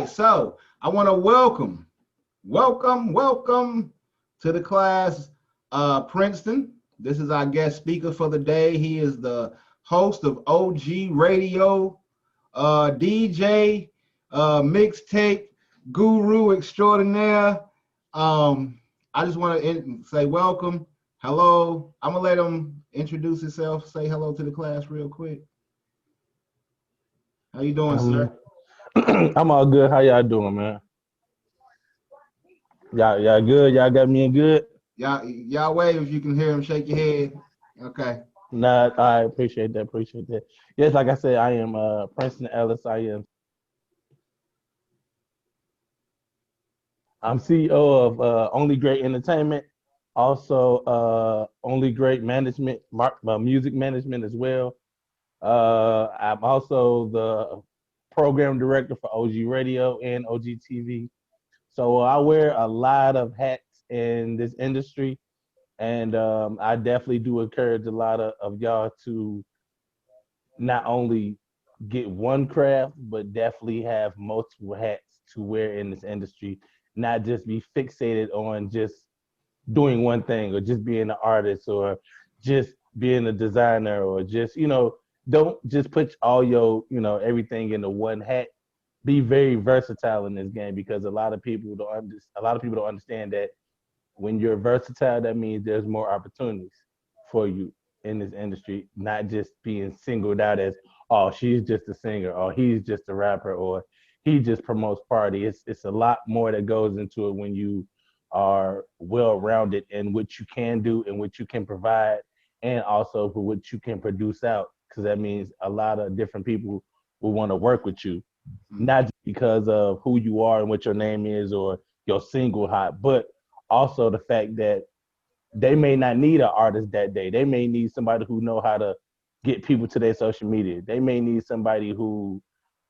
right, so I want to welcome to the class, Princeton. This is our guest speaker for the day. He is the host of OG Radio, DJ, mixtape guru extraordinaire. I just want to say welcome, hello. I'm gonna let him introduce himself. Say hello to the class real quick. How you doing, sir? I'm all good. How y'all doing, man? Y'all good? Y'all got me in good? Y'all wave if you can hear him. Shake your head. Okay. Nah, I appreciate that. Appreciate that. Yes, like I said, I am Princeton Ellis. I'm CEO of Only Great Entertainment, also Only Great Management, music management as well. I'm also the program director for OG Radio and OG TV. So I wear a lot of hats in this industry, and I definitely do encourage a lot of y'all to not only get one craft, but definitely have multiple hats to wear in this industry, not just be fixated on just doing one thing or just being an artist or just being a designer or just, don't just put all your, everything into one hat. Be very versatile in this game because a lot of people don't understand that when you're versatile, that means there's more opportunities for you in this industry, not just being singled out as, oh, she's just a singer, or he's just a rapper, or he just promotes party. It's a lot more that goes into it when you are well-rounded in what you can do and what you can provide, and also for what you can produce out, because that means a lot of different people will want to work with you, not just because of who you are and what your name is or your single hot, but also the fact that they may not need an artist that day. They may need somebody who know how to get people to their social media. They may need somebody who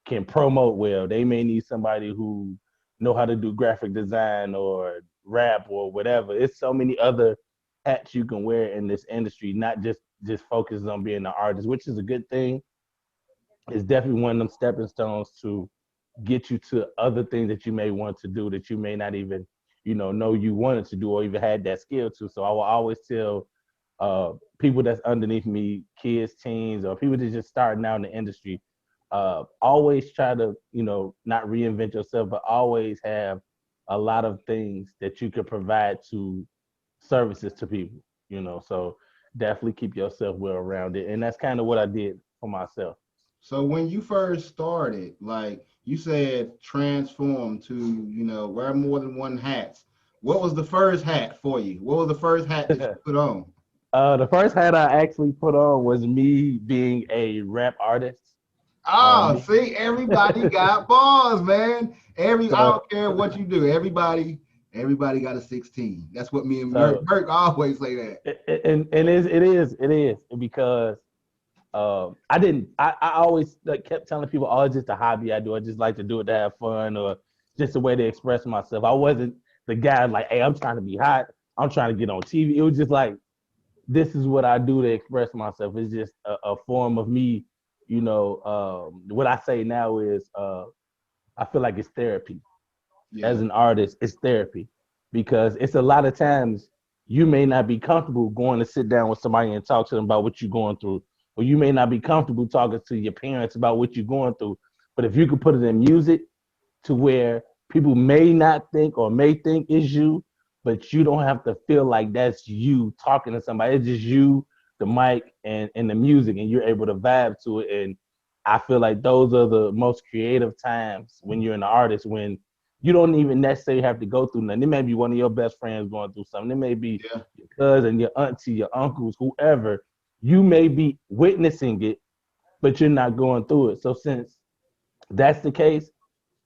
can promote well. They may need somebody who know how to do graphic design or rap or whatever. It's so many other hats you can wear in this industry, not just focus on being an artist, which is a good thing. It's definitely one of them stepping stones to get you to other things that you may want to do that you may not even, know you wanted to do or even had that skill to. So I will always tell people that's underneath me, kids, teens, or people that just starting out in the industry, always try to, not reinvent yourself, but always have a lot of things that you could provide to services to people, so definitely keep yourself well rounded. And that's kind of what I did for myself. So when you first started, like you said, transform to, wear more than one hats. What was the first hat for you? What was the first hat that you put on? The first hat I actually put on was me being a rap artist. Oh, see, everybody got balls, man. I So, don't care what you do. Everybody got a 16. That's what me and so Merk always say that. it is because I always kept telling people, oh, it's just a hobby I do. I just like to do it to have fun or just a way to express myself. I wasn't the guy like, hey, I'm trying to be hot. I'm trying to get on TV. It was just like, this is what I do to express myself. It's just a form of me, what I say now is I feel like it's therapy. Yeah. As an artist, it's therapy because it's a lot of times you may not be comfortable going to sit down with somebody and talk to them about what you're going through, or you may not be comfortable talking to your parents about what you're going through. But if you could put it in music to where people may not think or may think is you, but you don't have to feel like that's you talking to somebody. It's just you, the mic, and the music, and you're able to vibe to it. And I feel like those are the most creative times when you're an artist, when you don't even necessarily have to go through nothing. It may be one of your best friends going through something. It may be your cousin, your auntie, your uncles, whoever. You may be witnessing it, but you're not going through it. So since that's the case,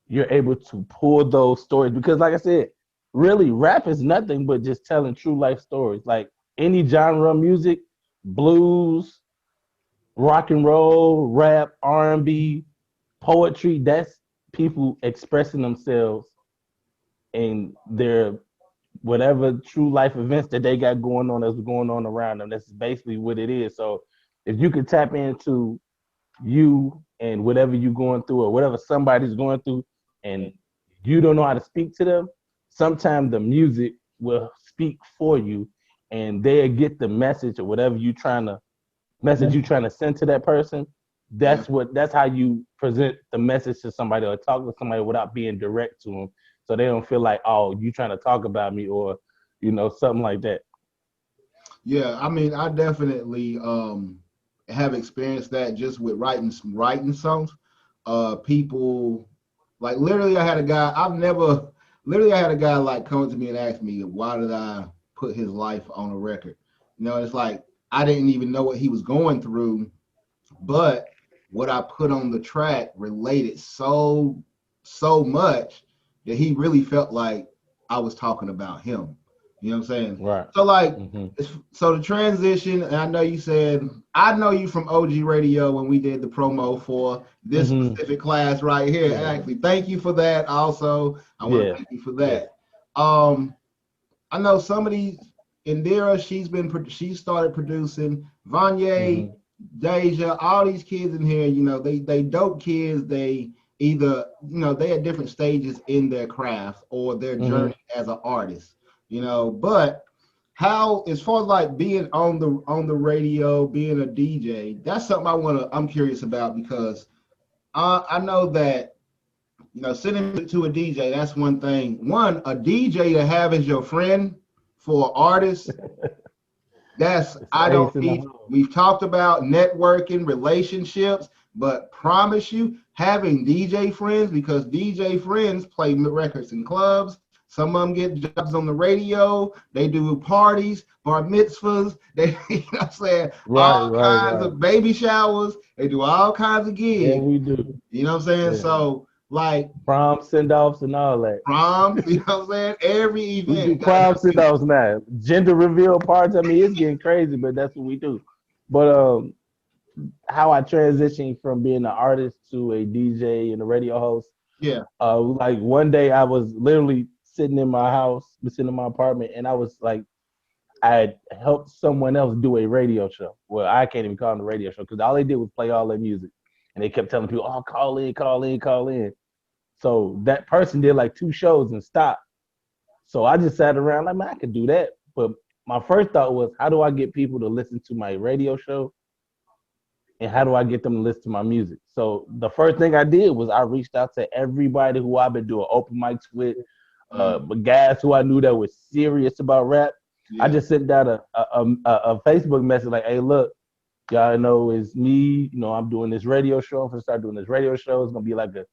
you're able to pull those stories because, like I said, really rap is nothing but just telling true life stories. Like any genre of music, blues, rock and roll, rap, R&B, poetry, that's people expressing themselves in their whatever true life events that they got going on that's going on around them. That's basically what it is. So if you could tap into you and whatever you're going through or whatever somebody's going through and you don't know how to speak to them, sometimes the music will speak for you, and they'll get the message or whatever you trying to send to that person. Yeah. That's how you present the message to somebody or talk to somebody without being direct to them, so they don't feel like, oh, you trying to talk about me, or something like that. Yeah, I mean, I definitely have experienced that just with writing songs. People like literally, I had a guy like come to me and ask me why did I put his life on a record. It's like I didn't even know what he was going through, but what I put on the track related so much that he really felt like I was talking about him. You know what I'm saying? Right. So like Hmm. so the transition, and I know you said I know you from OG Radio when we did the promo for this Hmm. specific class right here. And Yeah. actually, thank you for that. Also, I want to Yeah. thank you for Yeah. that. I know some of these Indira, she started producing. Vanye, Hmm. Deja, all these kids in here, they dope kids. They either, they at different stages in their craft or their Hmm. journey as an artist. But how, as far as like being on the radio, being a DJ, that's something I'm curious about because I know that sending music to a DJ, that's one thing. One, a DJ to have as your friend for artists, that's It's I don't ace in the need. hole. We've talked about networking, relationships, but promise you, having DJ friends, because DJ friends play records in clubs. Some of them get jobs on the radio. They do parties, bar mitzvahs. They, what I'm saying, Right. all Right. kinds Right. of baby showers. They do all kinds of Yeah, gigs. we do. You know what I'm saying? Yeah. So, like, Prom send offs and all that. proms, you know what I'm saying? Every We do event got to prom have send music. offs now. Gender reveal parties. I mean, it's getting crazy, but that's what we do. But how I transitioned from being an artist to a DJ and a radio host. Yeah. Like one day I was literally sitting in my house, sitting in my apartment, and I was like, I had helped someone else do a radio show. Well, I can't even call it a radio show because all they did was play all their music, and they kept telling people, "Oh, call in, call in, call in." So that person did like two shows and stopped. So I just sat around like, man, I could do that. But my first thought was, how do I get people to listen to my radio show, and how do I get them to listen to my music? So the first thing I did was I reached out to everybody who I've been doing open mics with, Uh, but guys who I knew that was serious about rap. I yeah. just sent out a Facebook message like, hey, look, y'all know it's me. I'm doing this radio show. I'm gonna start doing this radio show. It's gonna be like a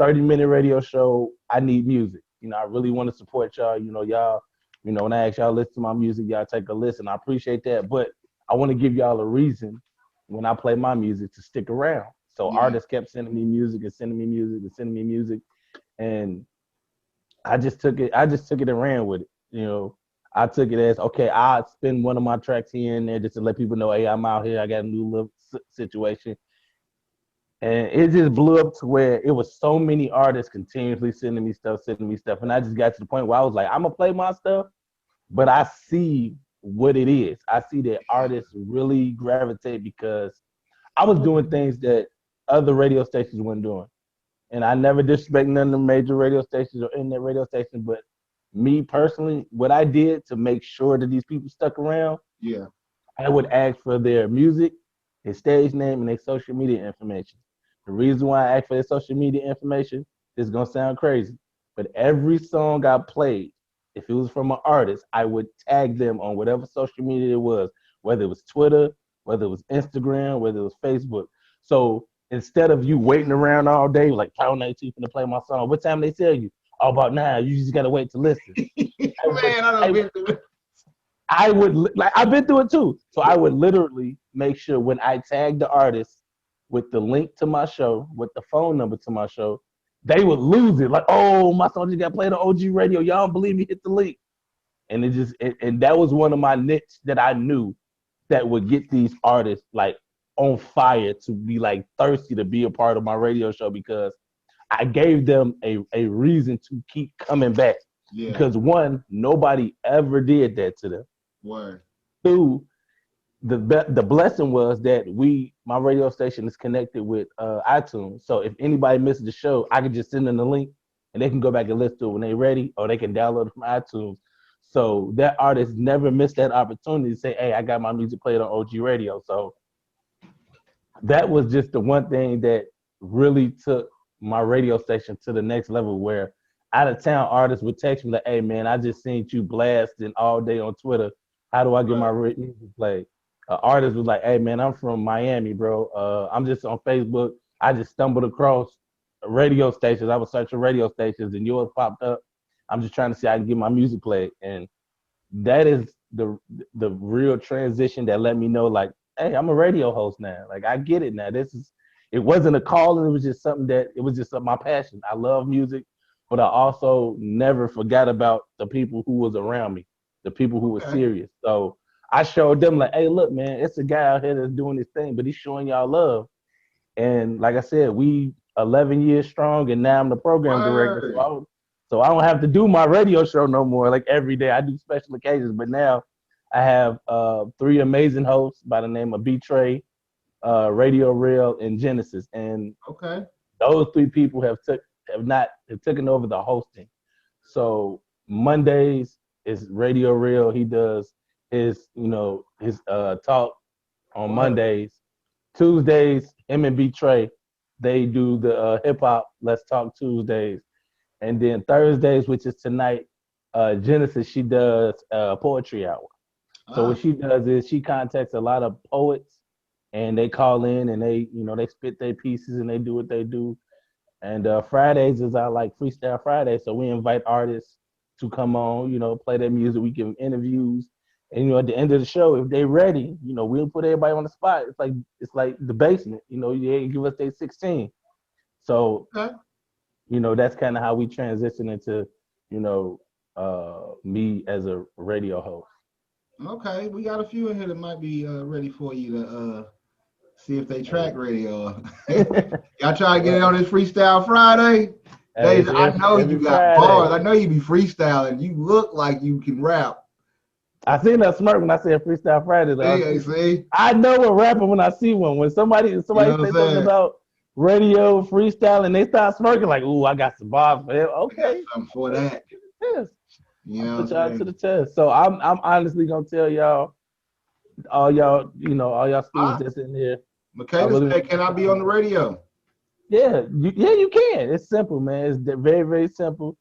30-minute radio show. I need music. I really want to support y'all. Y'all, when I ask y'all to listen to my music, y'all take a listen. I appreciate that. But I want to give y'all a reason when I play my music to stick around. So Yeah. artists kept sending me music and sending me music and sending me music. And I just took it and ran with it. I took it as, okay, I'll spend one of my tracks here and there just to let people know, hey, I'm out here. I got a new little situation. And it just blew up to where it was so many artists continuously sending me stuff. And I just got to the point where I was like, I'm gonna play my stuff, but I see what it is. I see that artists really gravitate because I was doing things that other radio stations weren't doing. And I never disrespect none of the major radio stations or internet radio stations, but me personally, what I did to make sure that these people stuck around, Yeah. I would ask for their music, their stage name, and their social media information. The reason why I ask for their social media information is gonna sound crazy, but every song I played, if it was from an artist, I would tag them on whatever social media it was, whether it was Twitter, whether it was Instagram, whether it was Facebook. So instead of you waiting around all day, like pound 19 to play my song, what time they tell you? All about now. You just gotta wait to listen. I would, Man, I done I been through it. I would like I've been through it too. So I would literally make sure when I tag the artist with the link to my show, with the phone number to my show, they would lose it. Like, oh, my song just got played on OG radio. Y'all don't believe me? Hit the link. And and that was one of my niche that I knew that would get these artists like on fire to be like thirsty to be a part of my radio show because I gave them a reason to keep coming back. Yeah. Because one, nobody ever did that to them. Word. Two, the blessing was that my radio station is connected with iTunes. So if anybody misses the show, I could just send them the link and they can go back and listen to it when they're ready, or they can download it from iTunes. So that artist never missed that opportunity to say, "Hey, I got my music played on OG Radio." So that was just the one thing that really took my radio station to the next level, where out of town artists would text me like, "Hey man, I just seen you blasting all day on Twitter. How do I get my Right. music played?" Artist was like, "Hey man, I'm from Miami, bro. I'm just on Facebook. I just stumbled across radio stations. I was searching radio stations and yours popped up. I'm just trying to see how I can get my music played." And that is the real transition that let me know, like, hey, I'm a radio host now. Like, I get it now. It wasn't a calling. It was just something that, it was just my passion. I love music, but I also never forgot about the people who was around me, the people who were Okay. serious. So I showed them like, hey, look, man, it's a guy out here that's doing this thing, but he's showing y'all love. And like I said, we 11 years strong, and now I'm the program director. Word. So I don't have to do my radio show no more. Like every day, I do special occasions, but now I have three amazing hosts by the name of B Trey, Radio Real, and Genesis, and Okay. those three people have taken over the hosting. So Mondays is Radio Real. He does his talk on Word. Mondays. Tuesdays, him and B Trey, they do the hip hop Let's Talk Tuesdays. And then Thursdays, which is tonight, Genesis, she does poetry hour. So what Ah. she does is she contacts a lot of poets, and they call in and they spit their pieces and they do what they do. And Fridays is our like freestyle Friday. So we invite artists to come on, play their music. We give them interviews. And at the end of the show, if they ready, we'll put everybody on the spot. It's like the basement. You give us their 16. So, Okay. that's kind of how we transition into, me as a radio host. Okay. We got a few in here that might be ready for you to see if they Hey. track radio. Y'all try to get it Right. on this Freestyle Friday. Hey, Deja, it's I know you every got bars. Friday. I know you be freestyling. You look like you can rap. I seen that smirk when I said Freestyle Friday. See? I know a rapper when I see one. When somebody You know what I'm say something saying? about radio freestyle and they start smirking, like, "Ooh, I got some bars for him." I got Okay, something for put that. you to the test. You I'll know put what I'm y'all to saying? the test. So I'm honestly gonna tell y'all, all y'all All students right. that's in here. I Makeda really said, want can to I tell be on the y'all. radio? Yeah, you can. It's simple, man. It's very, very simple.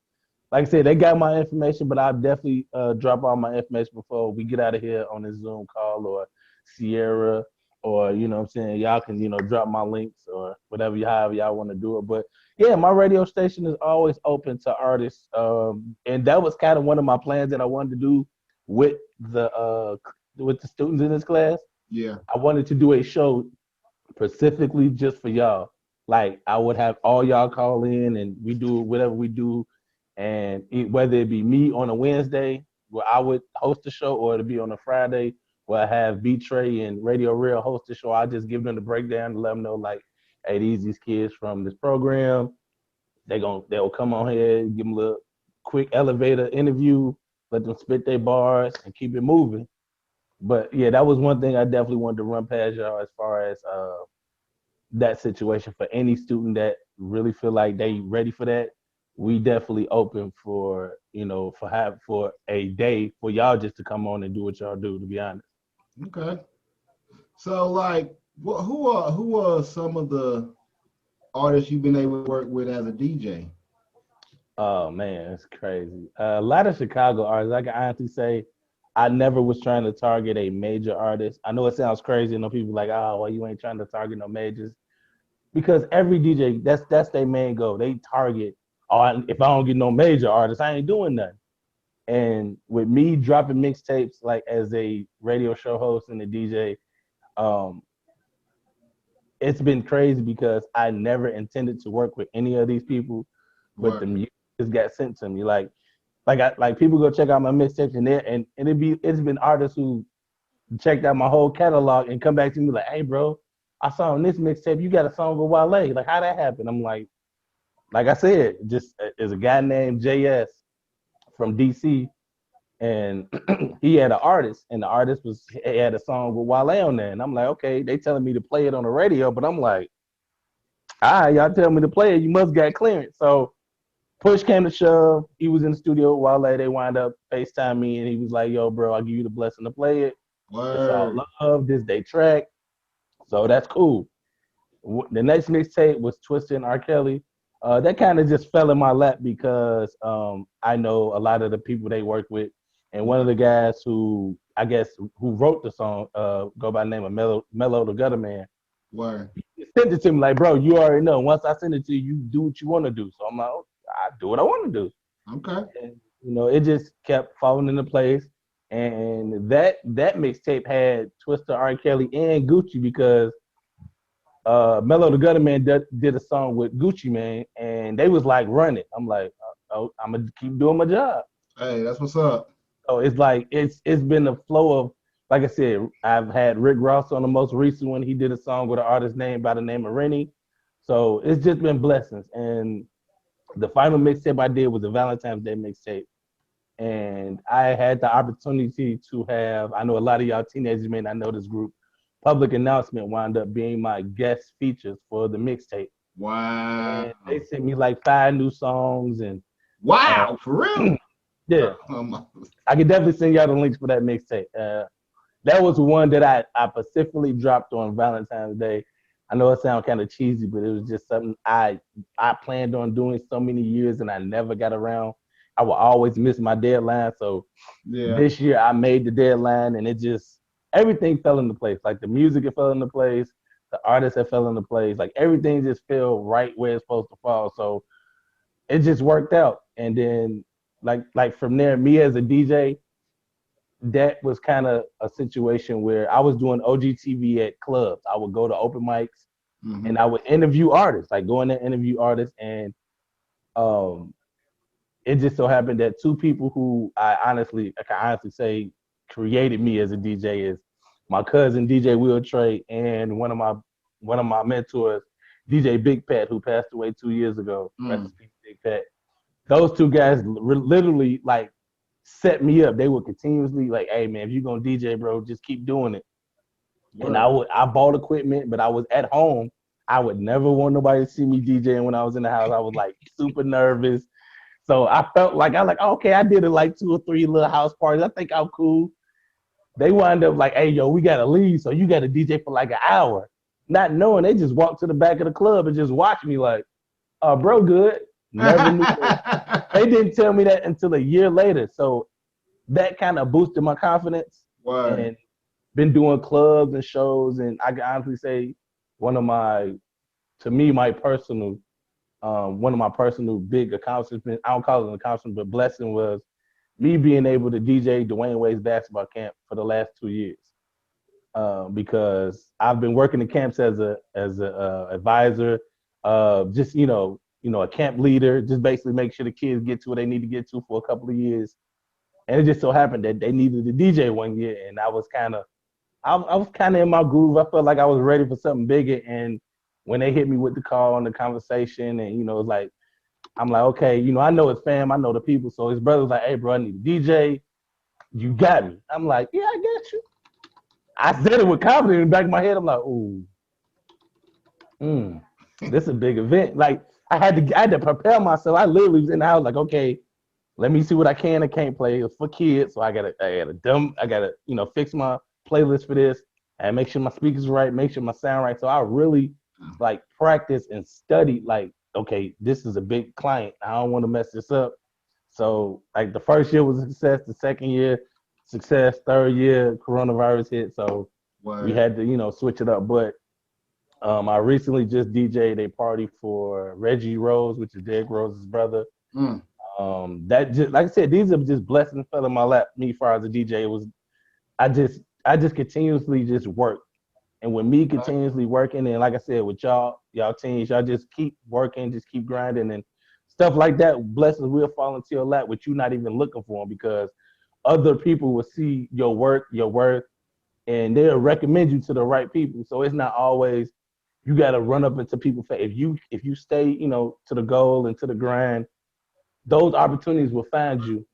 Like I said, they got my information, but I'll definitely drop all my information before we get out of here on this Zoom call, or Sierra, or what I'm saying, y'all can drop my links or whatever, however y'all want to do it. But yeah, my radio station is always open to artists, and that was kind of one of my plans that I wanted to do with the students in this class. Yeah. I wanted to do a show specifically just for y'all. Like, I would have all y'all call in and we do whatever we do, and whether it be me on a Wednesday where I would host the show, or it'll be on a Friday where I have B Trey and Radio Real host the show. I just give them the breakdown to let them know, like, hey, these kids from this program, they'll come on here, give them a little quick elevator interview, let them spit their bars and keep it moving. But yeah, that was one thing I definitely wanted to run past y'all, as far as that situation. For any student that really feel like they ready for that, we definitely open for for a day for y'all just to come on and do what y'all do, to be honest. Okay. So, like, who are some of the artists you've been able to work with as a DJ? Oh man, it's crazy. A lot of Chicago artists. I can honestly say I never was trying to target a major artist. I know it sounds crazy. People like, oh, well, you ain't trying to target no majors, because every DJ, that's their main goal. They target, oh, if I don't get no major artists, I ain't doing nothing. And with me dropping mixtapes, like, as a radio show host and a DJ, um, it's been crazy because I never intended to work with any of these people, but the Word. music just got sent to me. Like people go check out my mixtapes, and it's been artists who checked out my whole catalog and come back to me like, "Hey, bro, I saw on this mixtape you got a song with Wale. Like, how that happened?" I'm like I said, just there's a guy named JS from DC, and he had an artist, and the artist had a song with Wale on there, and I'm like, okay, they telling me to play it on the radio, but I'm like, all right, y'all tell me to play it, you must got clearance. So push came to shove. He was in the studio while they wind up FaceTime me, and he was like, "Yo, bro, I'll give you the blessing to play it. It's all Word. love. This day track, so that's cool." The next mixtape was Twisted and R. Kelly. That kind of just fell in my lap because I know a lot of the people they work with, and one of the guys who I guess who wrote the song go by the name of Mello the Gutter Man. Word. He sent it to me like, bro, you already know. Once I send it to you, you do what you want to do. So I'm like, oh, I do what I want to do. Okay. And it just kept falling into place. And that mixtape had Twister, R. Kelly, and Gucci because Mello the Gutter Man did a song with Gucci Man, and they was like, "Run it." I'm like, "Oh, I'm gonna keep doing my job." Hey, that's what's up. So it's like it's been a flow of, like I said, I've had Rick Ross on the most recent one. He did a song with an artist name by the name of Rennie. So it's just been blessings. And the final mixtape I did was a Valentine's Day mixtape, and I had the opportunity to have. I know a lot of y'all teenagers may not know this group. Public Announcement wound up being my guest features for the mixtape. Wow. And they sent me like 5 new songs, and Wow, for real? yeah, I could definitely send y'all the links for that mixtape. That was one that I specifically dropped on Valentine's Day. I know it sounds kind of cheesy, but it was just something I planned on doing so many years, and I never got around. I would always miss my deadline, so Yeah. this year I made the deadline, and it just everything fell into place. Like the music, it fell into place. The artists, it fell into place. Like everything just fell right where it's supposed to fall. So it just worked out. And then like from there, me as a DJ, that was kind of a situation where I was doing OGTV at clubs. I would go to open mics Mm-hmm. and I would interview artists, like go in there interview artists, and um, it just so happened that two people who I can honestly say created me as a DJ is my cousin DJ Will Trey and one of my mentors DJ Big Pat, who passed away 2 years ago. Rest in peace, Big Pat. Those two guys literally like set me up. They would continuously like, "Hey man, if you're gonna DJ, bro, just keep doing it." And Word. I bought equipment, but I was at home. I would never want nobody to see me DJing when I was in the house. I was like super nervous. So I felt like okay, I did it like 2 or 3 little house parties. I think I'm cool. They wind up like, "Hey yo, we gotta leave, so you gotta DJ for like an hour." Not knowing, they just walked to the back of the club and just watched me like, bro, good. Never knew that. They didn't tell me that until a year later. So that kind of boosted my confidence, Word. and been doing clubs and shows. And I can honestly say one of my, to me, one of my personal big accomplishments, I don't call it an accomplishment, but blessing was me being able to DJ Dwayne Wade's basketball camp for the last 2 years. Because I've been working in camps as a advisor, just a camp leader, just basically make sure the kids get to where they need to get to for a couple of years. And it just so happened that they needed a DJ one year, and I was kind of in my groove. I felt like I was ready for something bigger, and when they hit me with the call and the conversation, and it's like I'm like, okay, I know his fam, I know the people. So his brother was like, "Hey, bro, I need a DJ. You got me." I'm like, "Yeah, I got you." I said it with confidence in the back of my head. I'm like, "Ooh, this is a big event." Like I had to prepare myself. I literally was in the house like, okay, let me see what I can and can't play. It was for kids, so I gotta fix my playlist for this and make sure my speakers right, make sure my sound right. So I really like practice and study. Like, okay, this is a big client. I don't want to mess this up. So like the first year was a success. The second year, success. Third year, coronavirus hit. So we Word. had to switch it up. But I recently just DJ'd a party for Reggie Rose, which is Derrick Rose's brother. Mm. That just like I said, these are just blessings fell in my lap. Me, as far as a DJ, it was I just continuously just work, and with me continuously working, and like I said, with y'all teens, y'all just keep working, just keep grinding, and stuff like that. Blessings will fall into your lap, which you're not even looking for them, because other people will see your work, your worth, and they'll recommend you to the right people. So it's not always you got to run up into people. If you stay, to the goal and to the grind, those opportunities will find you,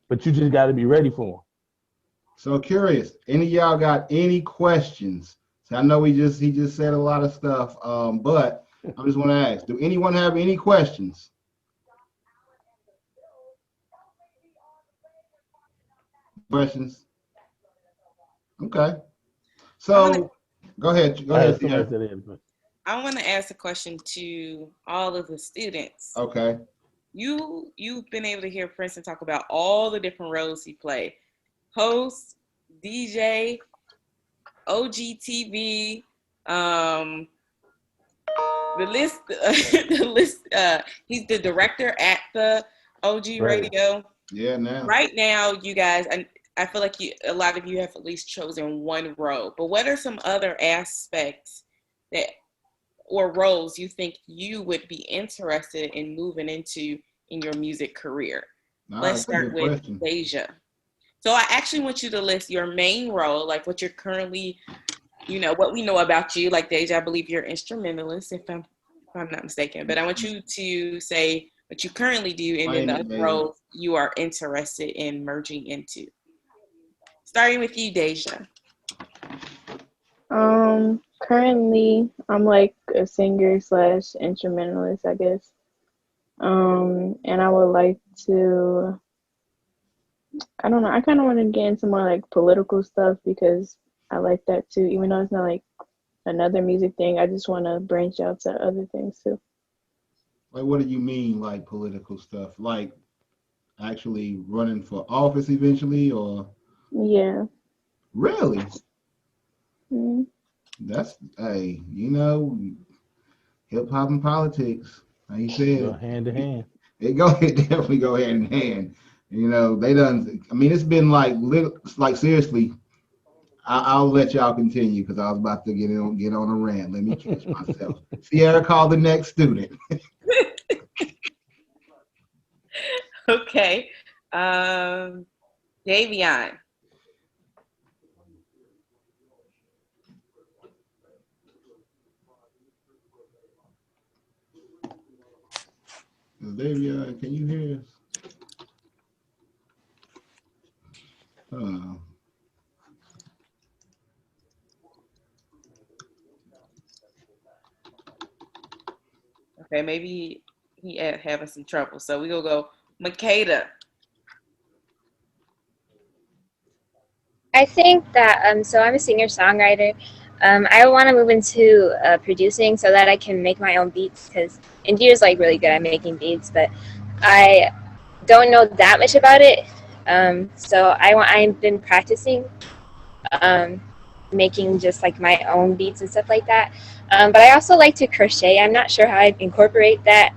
but you just got to be ready for them. So curious, any of y'all got any questions? So I know he just said a lot of stuff, but I just want to ask, do anyone have any questions? Questions? Okay. I want to So go ahead. Go I ahead, had somebody Sierra. said it, but I want to ask a question to all of the students. Okay. You've been able to hear Princeton talk about all the different roles he played: host, DJ, OGTV, um, the list, the list. He's the director at the OG right. Radio. Yeah, now. Right now, you guys, I feel like a lot of you have at least chosen one role. But what are some other aspects that or roles you think you would be interested in moving into in your music career? Nah, Let's that's a start good with question. Deja. So I actually want you to list your main role, like what you're currently, what we know about you. Like Deja, I believe you're instrumentalist, if I'm not mistaken. But I want you to say what you currently do, and then Claim the it, other Deja. roles you are interested in merging into. Starting with you, Deja. Currently I'm like a singer slash instrumentalist, I guess. And I would like to, I don't know, I kind of want to get into more like political stuff because I like that too, even though it's not like another music thing. I just want to branch out to other things too. Like, what do you mean, like political stuff? Like actually running for office eventually, or Yeah. really? Mm. That's hey, hip hop and politics. Like you Go said, hand in hand. it go it definitely go hand in hand. They done. I mean, it's been like seriously. I'll let y'all continue because I was about to get on a rant. Let me catch myself. Sierra, call the next student. Okay. Um, Davion. Davia, can you hear us? Uh, Okay, maybe he having some trouble. So we gonna go Makeda. I think that so I'm a singer songwriter. I want to move into producing so that I can make my own beats because Indira's like really good at making beats, but I don't know that much about it. So I've been practicing um, making just like my own beats and stuff like that. But I also like to crochet. I'm not sure how I incorporate that.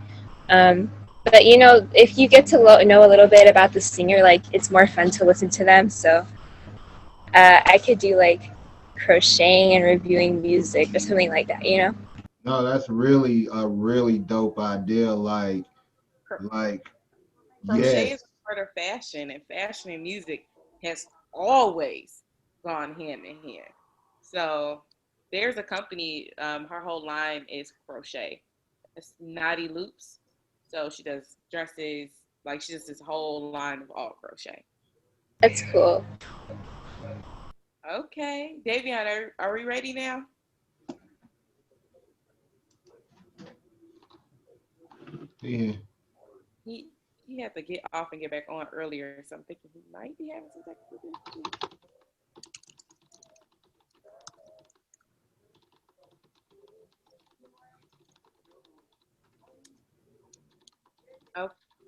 But if you get to know a little bit about the singer, like it's more fun to listen to them. So I could do like crocheting and reviewing music or something like that. no, that's really a really dope idea. Like, Crochet is yes. part of fashion, and fashion and music has always gone hand in hand. So there's a company, her whole line is crochet. It's Naughty Loops. So she does dresses, like she does this whole line of all crochet. That's cool. Okay, Davion, are we ready now? Yeah. He he had to get off and get back on earlier, so I'm thinking he might be having some technical difficulties.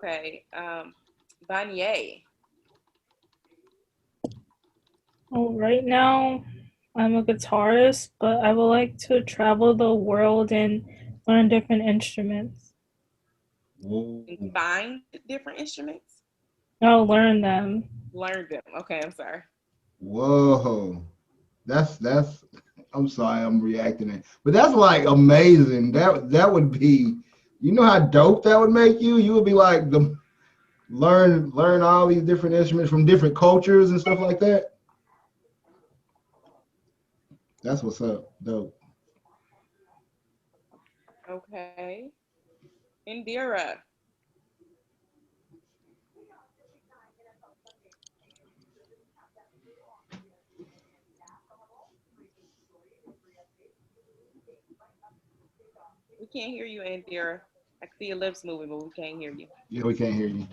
Okay, Vanier. Oh, right now, I'm a guitarist, but I would like to travel the world and learn different instruments. Whoa. And find different instruments. I'll learn them. Learn them. Okay, I'm sorry. Whoa. That's I'm sorry, I'm reacting it. But that's like amazing. That would be, how dope that would make you? You would be like the learn all these different instruments from different cultures and stuff like that. That's what's up. Dope. Okay. Indira. We can't hear you, Indira. I can see your lips moving, but we can't hear you. Yeah, we can't hear you.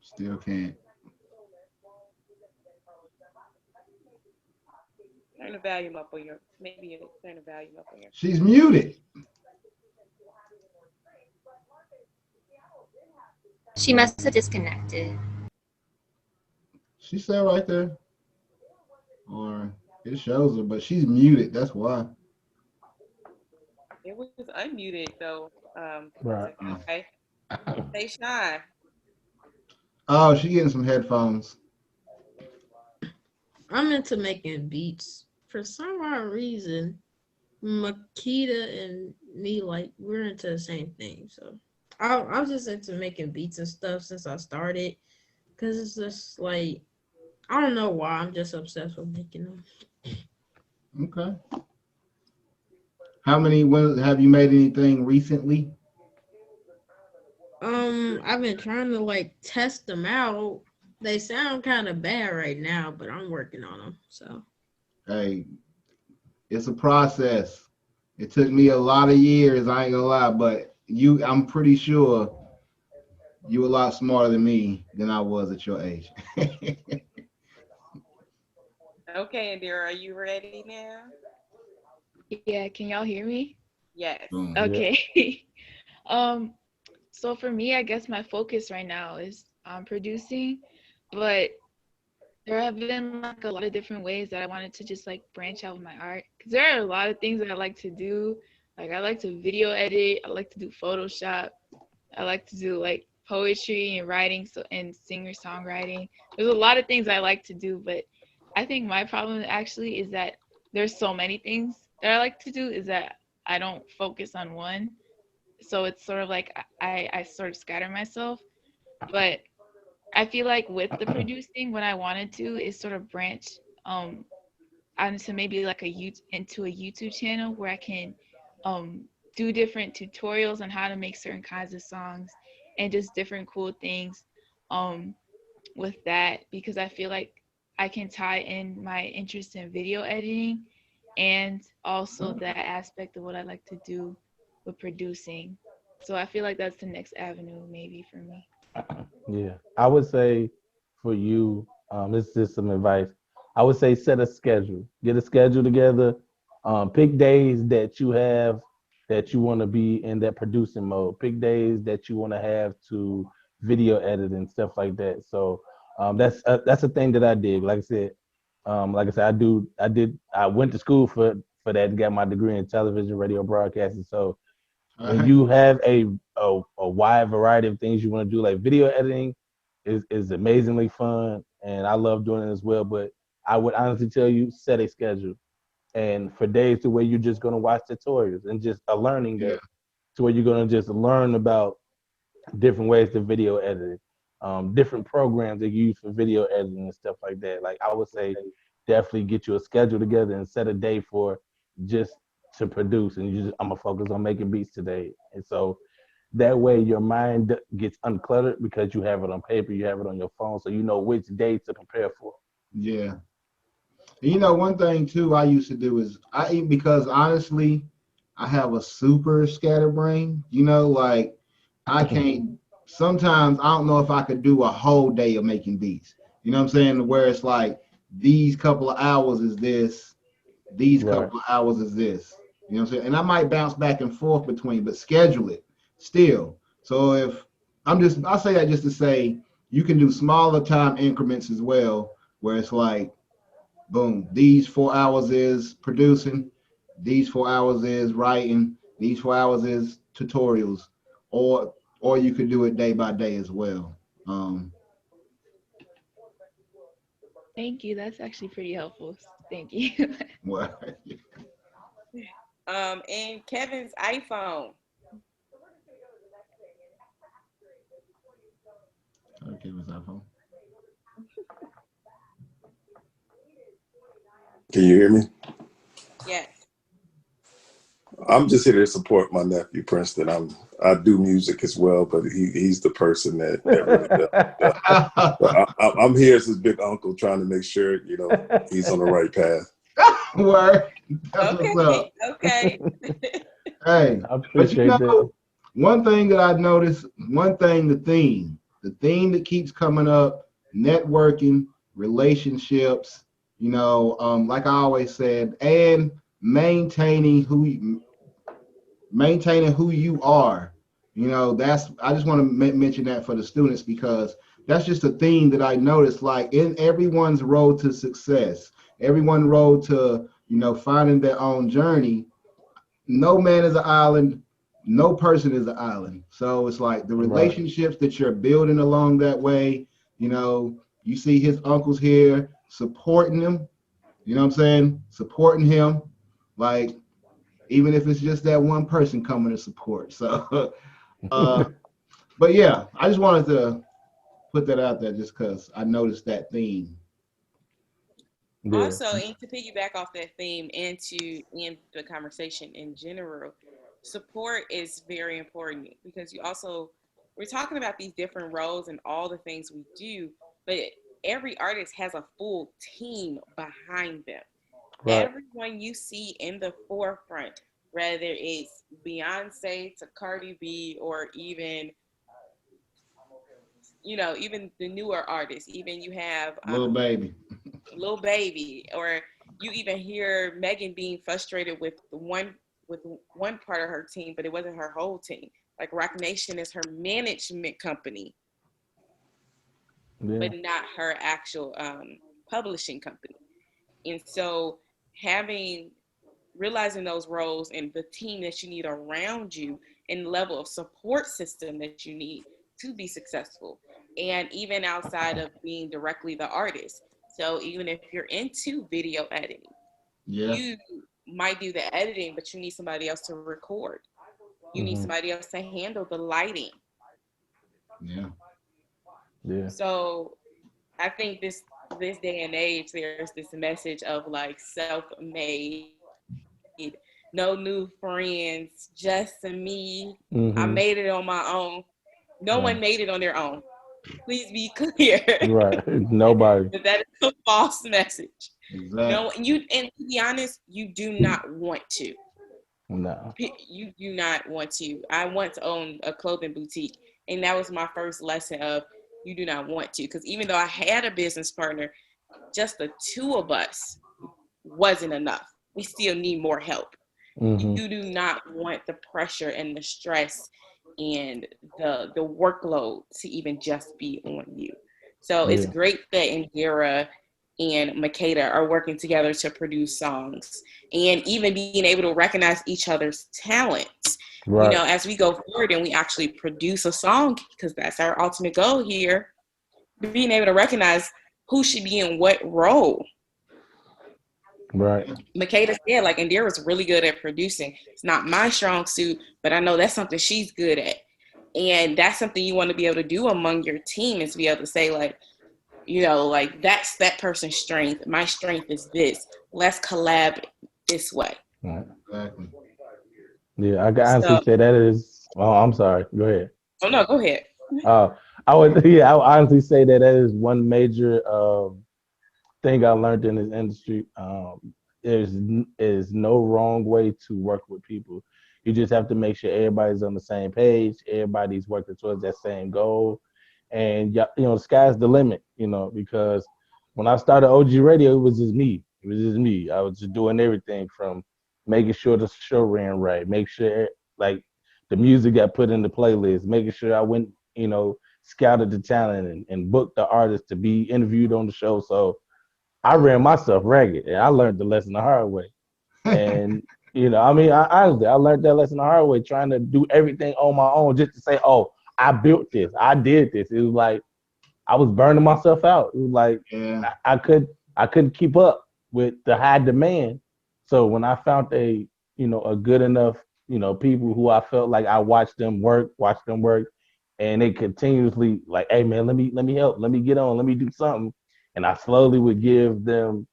Still can't. Turn the volume up on your. Maybe you turn the volume up on your. She's muted. She must have disconnected. She said right there. Or it shows her, but she's muted. That's why. It was unmuted though. Right. Okay. Hey, Sean. Oh, she getting some headphones. I'm into making beats. For some odd reason, Makita and me, like, we're into the same thing. So I was just into making beats and stuff since I started. Because it's just like, I don't know why. I'm just obsessed with making them. Okay. When have you made anything recently? I've been trying to like test them out. They sound kind of bad right now, but I'm working on them. So Hey, it's a process. It took me a lot of years, I ain't gonna lie, but I'm pretty sure you a lot smarter than me than I was at your age. Okay, Indira, are you ready now? Yeah, can y'all hear me? Yes. Boom. Okay. Um, so for me, I guess my focus right now is producing, but there have been like a lot of different ways that I wanted to just like branch out with my art. Because there are a lot of things that I like to do. Like I like to video edit, I like to do Photoshop, I like to do like poetry and writing, so and singer-songwriting. There's a lot of things I like to do, but I think my problem actually is that there's so many things that I like to do is that I don't focus on one. So it's sort of like I sort of scatter myself. But I feel like with the producing, what I wanted to is sort of branch onto maybe like into a YouTube channel where I can do different tutorials on how to make certain kinds of songs and just different cool things with that, because I feel like I can tie in my interest in video editing and also that aspect of what I like to do with producing. So I feel like that's the next avenue maybe for me. Yeah, I would say for you, this is just some advice. I would say set a schedule. Get a schedule together. Pick days that you have that you want to be in that producing mode. Pick days that you want to have to video edit and stuff like that. So that's a thing that I did. I went to school for that. Got my degree in television, radio broadcasting. So when you have a wide variety of things you want to do, like video editing is amazingly fun, and I love doing it as well. But I would honestly tell you, set a schedule, and for days to where you're just going to watch tutorials and just a learning day, Yeah. to where you're going to just learn about different ways to video edit, different programs that you use for video editing and stuff like that. Like I would say, definitely get you a schedule together and set a day for just to produce, and I'm gonna focus on making beats today. And so that way your mind gets uncluttered because you have it on paper, you have it on your phone, so you know which day to prepare for. Yeah. You know, one thing too I used to do is because honestly, I have a super scatterbrain. You know, like I can't. Sometimes I don't know if I could do a whole day of making beats. You know what I'm saying? Where it's like these couple of hours is this, these Right. couple of hours is this. You know what I'm saying? And I might bounce back and forth between, but schedule it still. So if I say that just to say you can do smaller time increments as well, where it's like boom, these 4 hours is producing, these 4 hours is writing, these 4 hours is tutorials, or you could do it day by day as well. Thank you. That's actually pretty helpful. Thank you. Well, And Kevin's iPhone. okay, what's that phone? Can you hear me? Yes. I'm just here to support my nephew Princeton. I do music as well, but he's the person that really does. So I'm here as his big uncle, trying to make sure he's on the right path. Word. That's Okay. what's up. Okay. Hey, I but you appreciate know, that. one thing that I've noticed, the theme that keeps coming up, networking, relationships, like I always said, and maintaining who you are. That's I just want to mention that for the students because that's just a theme that I noticed. Like in everyone's road to success, everyone road to finding their own journey. No man is an island. No person is an island. So it's like the Right. relationships that you're building along that way. You see his uncles here supporting him. You know what I'm saying? Supporting him. Like even if it's just that one person coming to support. So, but yeah, I just wanted to put that out there just because I noticed that theme. Yeah. Also, and to piggyback off that theme and to end the conversation in general, support is very important because we're talking about these different roles and all the things we do, but every artist has a full team behind them. Right. Everyone you see in the forefront, whether it's Beyonce to Cardi B or even the newer artists, even you have Little baby. Lil Baby, or you even hear Megan being frustrated with one part of her team, but it wasn't her whole team. Like Rock Nation is her management company, Yeah. but not her actual publishing company. And so having realizing those roles and the team that you need around you and the level of support system that you need to be successful. And even outside of being directly the artist. So even if you're into video editing, Yeah. you might do the editing, but you need somebody else to record. You need Hmm. somebody else to handle the lighting. Yeah. Yeah. So I think this day and age, there's this message of like self-made, no new friends, just me. I made it on Hmm. my own. No one made it Right. on their own. Please be clear. Right. But Nobody. that is a false message. No, Exactly. and to be honest, you do not want to. No. You do not want to. I once owned a clothing boutique, and that was my first lesson of you do not want to. Because even though I had a business partner, just the two of us wasn't enough. We still need more help. Hmm. You do not want the pressure and the stress and the workload to even just be on you. So it's Yeah. great that Indira and Makeda are working together to produce songs and even being able to recognize each other's talents. Right. As we go forward and we actually produce a song, because that's our ultimate goal here, being able to recognize who should be in what role. Right. Makeda said, like, Indira's really good at producing. It's not my strong suit, but I know that's something she's good at. And that's something you want to be able to do among your team is be able to say, like, like that's that person's strength. My strength is this. Let's collab this way. Right. Exactly. Yeah. I can honestly So, say that is. Oh, I'm sorry. Go ahead. oh no, go ahead. Uh, I would. Yeah. I would honestly say that that is one major thing I learned in this industry. There's no wrong way to work with people. You just have to make sure everybody's on the same page, everybody's working towards that same goal, and yeah, the sky's the limit. Because when I started OG Radio, it was just me. It was just me. I was just doing everything from making sure the show ran right, make sure like the music got put in the playlist, making sure I went, scouted the talent and booked the artist to be interviewed on the show. So I ran myself ragged, and I learned the lesson the hard way. And I mean, honestly, I learned that lesson the hard way, trying to do everything on my own, just to say, "Oh, I built this, I did this." It was like I was burning myself out. It was like Yeah. I couldn't keep up with the high demand. So when I found a good enough, people who I felt like I watched them work, and they continuously like, "Hey man, let me help, let me get on, let me do something," and I slowly would give them,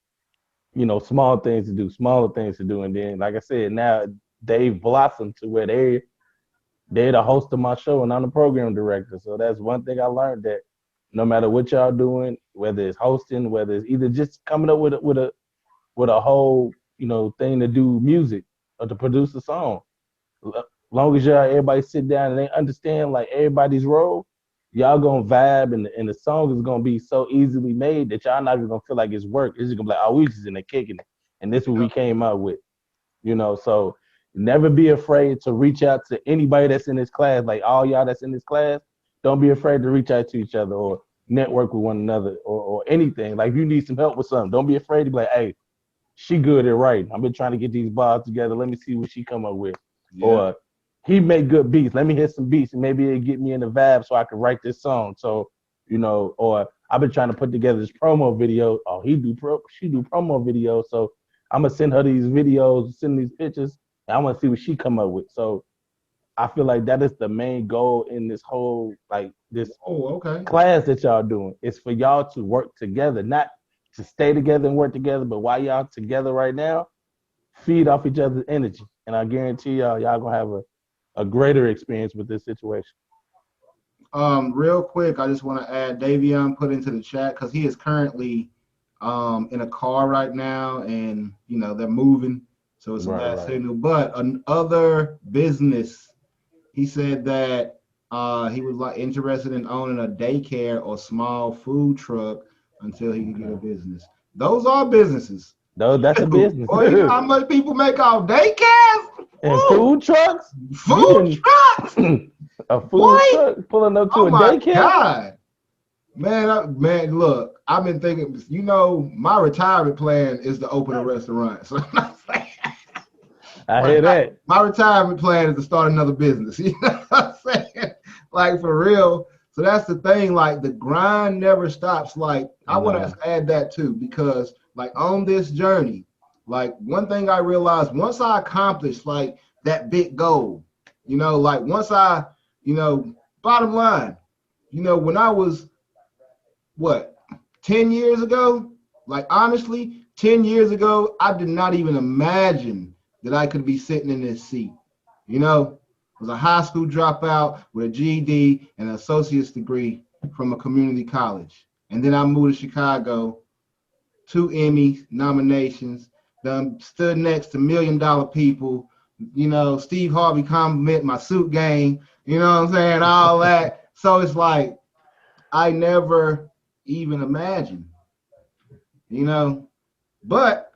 small things to do, smaller things to do, and then, like I said, now they've blossomed to where they're the host of my show, and I'm the program director. So that's one thing I learned, that no matter what y'all doing, whether it's hosting, whether it's either just coming up with a whole thing to do music or to produce a song, long as y'all everybody sit down and they understand like everybody's role, y'all gonna vibe and the song is gonna be so easily made that y'all not even gonna feel like it's work. It's just gonna be like, oh, we just in there kicking it. And this is what we came out with. So never be afraid to reach out to anybody that's in this class. Like all y'all that's in this class, don't be afraid to reach out to each other or network with one another or anything. Like if you need some help with something, don't be afraid to be like, hey, she good at writing. I've been trying to get these bars together. Let me see what she come up with. Yeah. Or he make good beats. Let me hit some beats and maybe it'll get me in the vibe so I can write this song. So, or I've been trying to put together this promo video. Oh, she do promo videos. So I'm gonna send her these videos, send these pictures, and I want to see what she come up with. So I feel like that is the main goal in this whole this class that y'all doing. It's for y'all to work together, not to stay together and work together, but while y'all together right now, feed off each other's energy. And I guarantee y'all gonna have a greater experience with this situation. Real quick, I just want to add Davion put into the chat because he is currently in a car right now, and they're moving, so it's a bad signal. But another business, he said that he was interested in owning a daycare or small food truck until he could get a business. Those are businesses. That's a business. Boy, you know how much people make off daycares? And food trucks? Food trucks? A food truck pulling up to a daycare? God. Man, look, I've been thinking, my retirement plan is to open a restaurant. So I'm not saying. I hear that. My retirement plan is to start another business. You know what I'm saying? Like, for real. So that's the thing. Like, the grind never stops. Like, I want to add that too, because like on this journey, like one thing I realized once I accomplished like that big goal, like once I, bottom line, when I was 10 years ago, like honestly, 10 years ago, I did not even imagine that I could be sitting in this seat. I was a high school dropout with a GED and an associate's degree from a community college. And then I moved to Chicago, 2 Emmy nominations, stood next to $1 million people, Steve Harvey complimented my suit game, you know what I'm saying, all that. So it's like, I never even imagined, but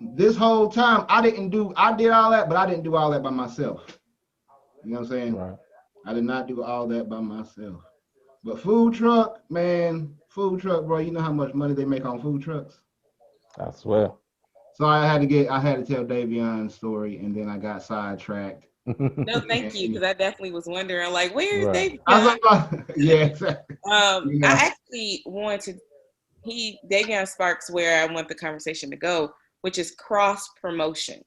this whole time I did all that, but I didn't do all that by myself. You know what I'm saying? Right. I did not do all that by myself. But food truck, bro, you know how much money they make on food trucks? I swear. So I had to tell Davion's story, and then I got sidetracked. No, thank you, because I definitely was wondering, like, where is Davion? Yeah, exactly. I actually wanted Davion sparks where I want the conversation to go, which is cross promotion.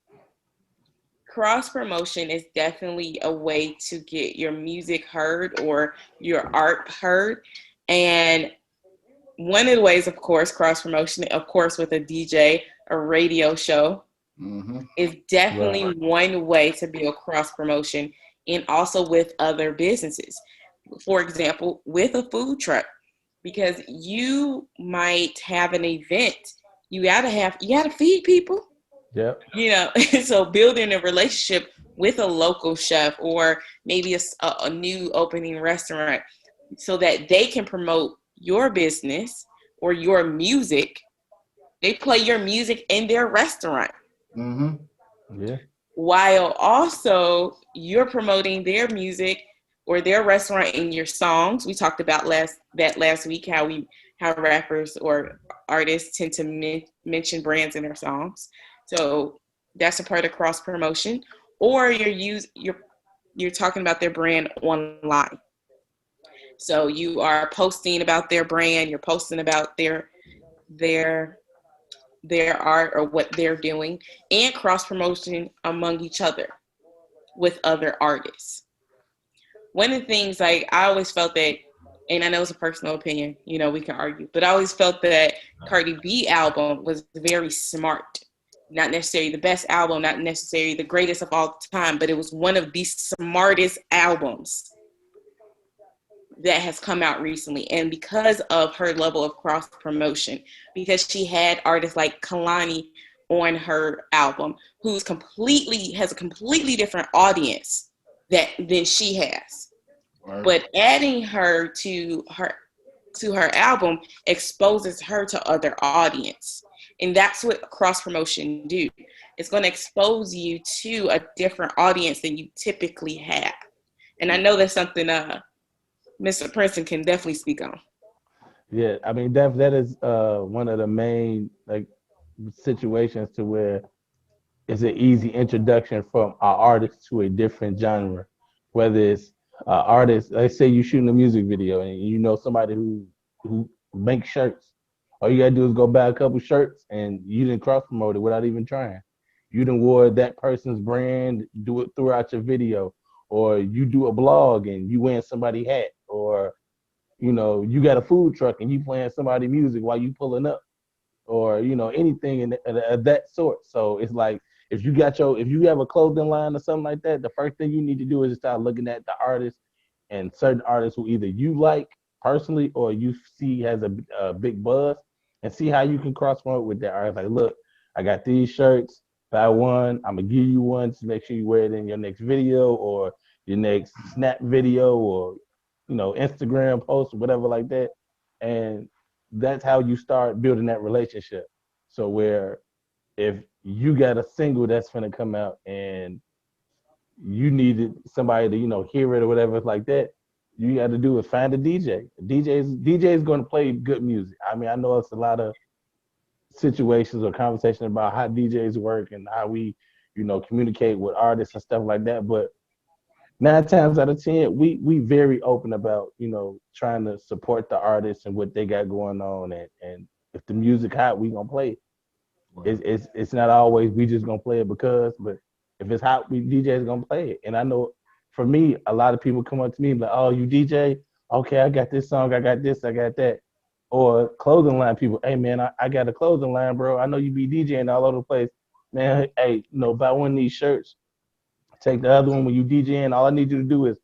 Cross promotion is definitely a way to get your music heard or your art heard. And one of the ways, of course, cross promotion, of course, with a DJ, a radio show, is definitely one way to build cross promotion, and also with other businesses. For example, with a food truck, because you might have an event, you gotta feed people. Yep. So building a relationship with a local chef or maybe a new opening restaurant so that they can promote your business or your music. They play your music in their restaurant. Yeah. While also you're promoting their music or their restaurant in your songs. We talked about last week how rappers or artists tend to mention brands in their songs. So that's a part of cross promotion. Or you're talking about their brand online. So you are posting about their brand, you're posting about their art or what they're doing, and cross promotion among each other with other artists. One of the things, like, I always felt that, and I know it's a personal opinion, we can argue, but I always felt that Cardi B album was very smart. Not necessarily the best album, not necessarily the greatest of all time, but it was one of the smartest albums that has come out recently. And because of her level of cross promotion, because she had artists like Kalani on her album who's has a completely different audience than she has. Right. But adding her to her album exposes her to other audience. And that's what cross promotion do. It's going to expose you to a different audience than you typically have. And I know that's something Mr. Princeton can definitely speak on. Yeah, I mean that is one of the main like situations to where it's an easy introduction from our artist to a different genre. Whether it's artist, let's say you're shooting a music video and you know somebody who makes shirts. All you gotta do is go buy a couple shirts and you didn't cross promote it without even trying. You didn't wore that person's brand, do it throughout your video, or you do a blog and you wearing somebody's hat, or you know you got a food truck and you playing somebody's music while you pulling up, or you know anything of that sort. So it's like if you have a clothing line or something like that, the first thing you need to do is start looking at the artists and certain artists who either you like personally or you see has a big buzz, and see how you can cross promote with that artist. Like, look, I got these shirts. Buy one. I'm gonna give you one to make sure you wear it in your next video or your next Snap video or you know Instagram post or whatever like that, and that's how you start building that relationship. So where if you got a single that's gonna come out and you needed somebody to, you know, hear it or whatever like that, you got to do is find a DJ. DJ is going to play good music. I mean, I know it's a lot of situations or conversation about how DJs work and how we, you know, communicate with artists and stuff like that. But 9 times out of 10, we very open about, you know, trying to support the artists and what they got going on, and if the music hot, we gonna play it. It's not always we just gonna play it because, but if it's hot, we DJs gonna play it. And I know for me, a lot of people come up to me like, "Oh, you DJ? Okay, I got this song, I got this, I got that." Or clothing line people, "Hey man, I got a clothing line, bro. I know you be DJing all over the place, man. Hey, you know, buy one of these shirts. Take the other one when you DJing. All I need you to do is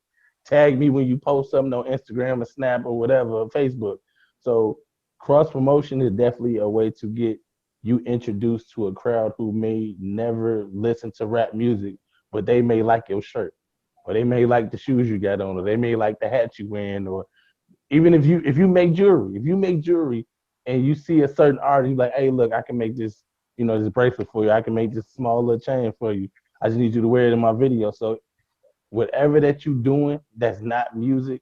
tag me when you post something on Instagram or Snap or whatever, or Facebook." So cross promotion is definitely a way to get you introduced to a crowd who may never listen to rap music, but they may like your shirt, or they may like the shoes you got on, or they may like the hat you wearing, or even if you make jewelry and you see a certain artist, you're like, "Hey, look, I can make this, you know, this bracelet for you. I can make this small little chain for you. I just need you to wear it in my video." So whatever that you're doing that's not music,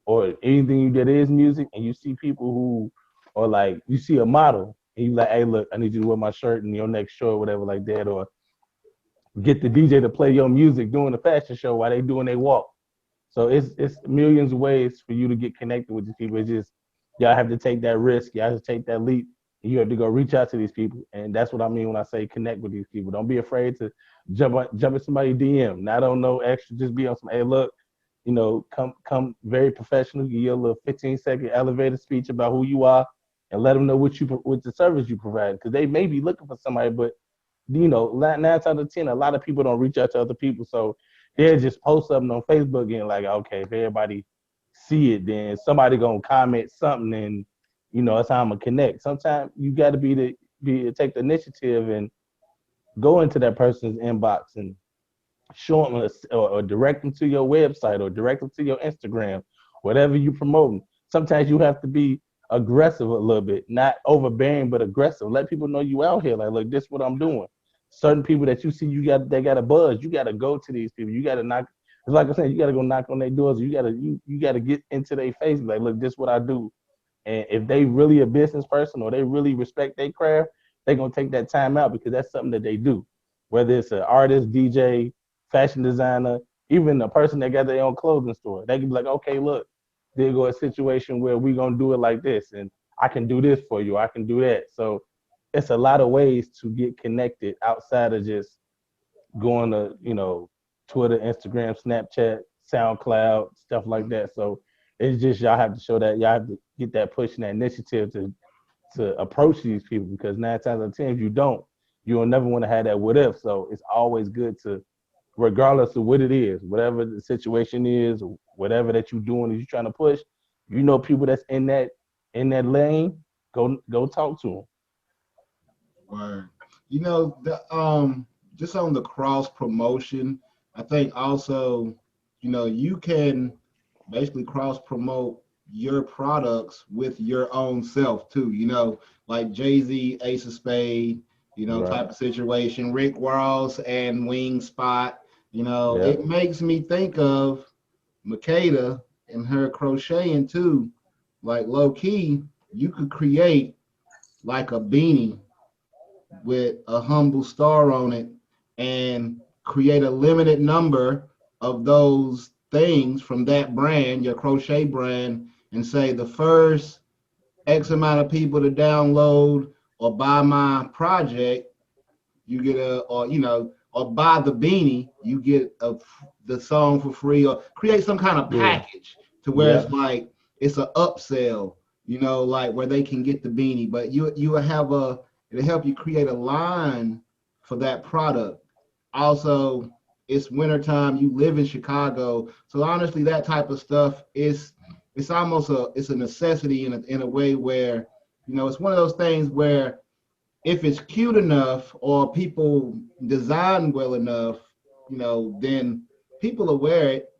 or anything that is music, and you see people who, or like you see a model and you like, "Hey, look, I need you to wear my shirt in your next show," or whatever like that, or get the DJ to play your music during the fashion show while they doing their walk. So it's millions of ways for you to get connected with these people. It's just y'all have to take that risk. Y'all have to take that leap. You have to go reach out to these people, and that's what I mean when I say connect with these people. Don't be afraid to jump in somebody's DM. Not on no extra. Just be on some. Hey, look, you know, come very professional. Give you a little 15-second elevator speech about who you are, and let them know what the service you provide. Because they may be looking for somebody, but you know, 9 times out of 10, a lot of people don't reach out to other people. So they'll just post something on Facebook and like, okay, if everybody see it, then somebody gonna comment something, and you know, that's how I'm gonna connect. Sometimes you got to take the initiative and go into that person's inbox and show them or direct them to your website or direct them to your Instagram, whatever you promoting. Sometimes you have to be aggressive a little bit, not overbearing, but aggressive. Let people know you out here. Like, look, this is what I'm doing. Certain people that you see, they got a buzz. You got to go to these people. You got to knock. It's like I said, you got to go knock on their doors. You got to get into their face. Like, look, this is what I do. And if they really a business person or they really respect their craft, they're gonna take that time out because that's something that they do. Whether it's an artist, DJ, fashion designer, even a person that got their own clothing store, they can be like, okay, look, there go a situation where we gonna do it like this, and I can do this for you, I can do that. So it's a lot of ways to get connected outside of just going to, you know, Twitter, Instagram, Snapchat, SoundCloud, stuff like that. So it's just y'all have to show that y'all have to get that push and that initiative to approach these people, because 9 times out of 10, if you don't, you'll never want to have that what if. So it's always good to, regardless of what it is, whatever the situation is, whatever that you're doing is you're trying to push, you know, people that's in that lane, go talk to them. Right. You know, just on the cross promotion, I think also, you know, you can basically cross promote your products with your own self too. You know, like Jay-Z, Ace of Spade, you know, Right. type of situation. Rick Ross and Wing Spot. You know, Yeah. it makes me think of Makeda and her crocheting too. Like low key, you could create like a beanie with a humble star on it and create a limited number of those things from that brand, your crochet brand, and say the first X amount of people to download or buy my project, you get or you know, or buy the beanie, you get the song for free, or create some kind of Yeah. package to where Yeah. it's like it's an upsell, you know, like where they can get the beanie, but you will have it'll help you create a line for that product. Also, it's wintertime, you live in Chicago, so honestly, that type of stuff is it's almost a necessity in a way where, you know, it's one of those things where if it's cute enough or people design well enough, you know, then people will wear it,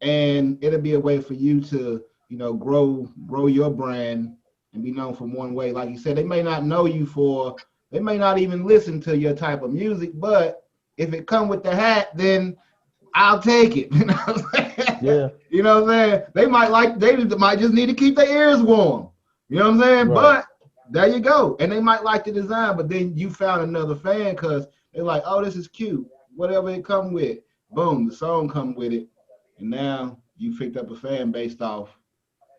and it'll be a way for you to, you know, grow your brand and be known from one way. Like you said, they may not know you for, they may not even listen to your type of music, but if it come with the hat, then I'll take it. You know what I'm saying? Yeah. You know what I'm saying? They might just need to keep their ears warm. You know what I'm saying? Right. But there you go. And they might like the design, but then you found another fan because they're like, oh, this is cute. Whatever it come with, boom, the song come with it. And now you picked up a fan based off,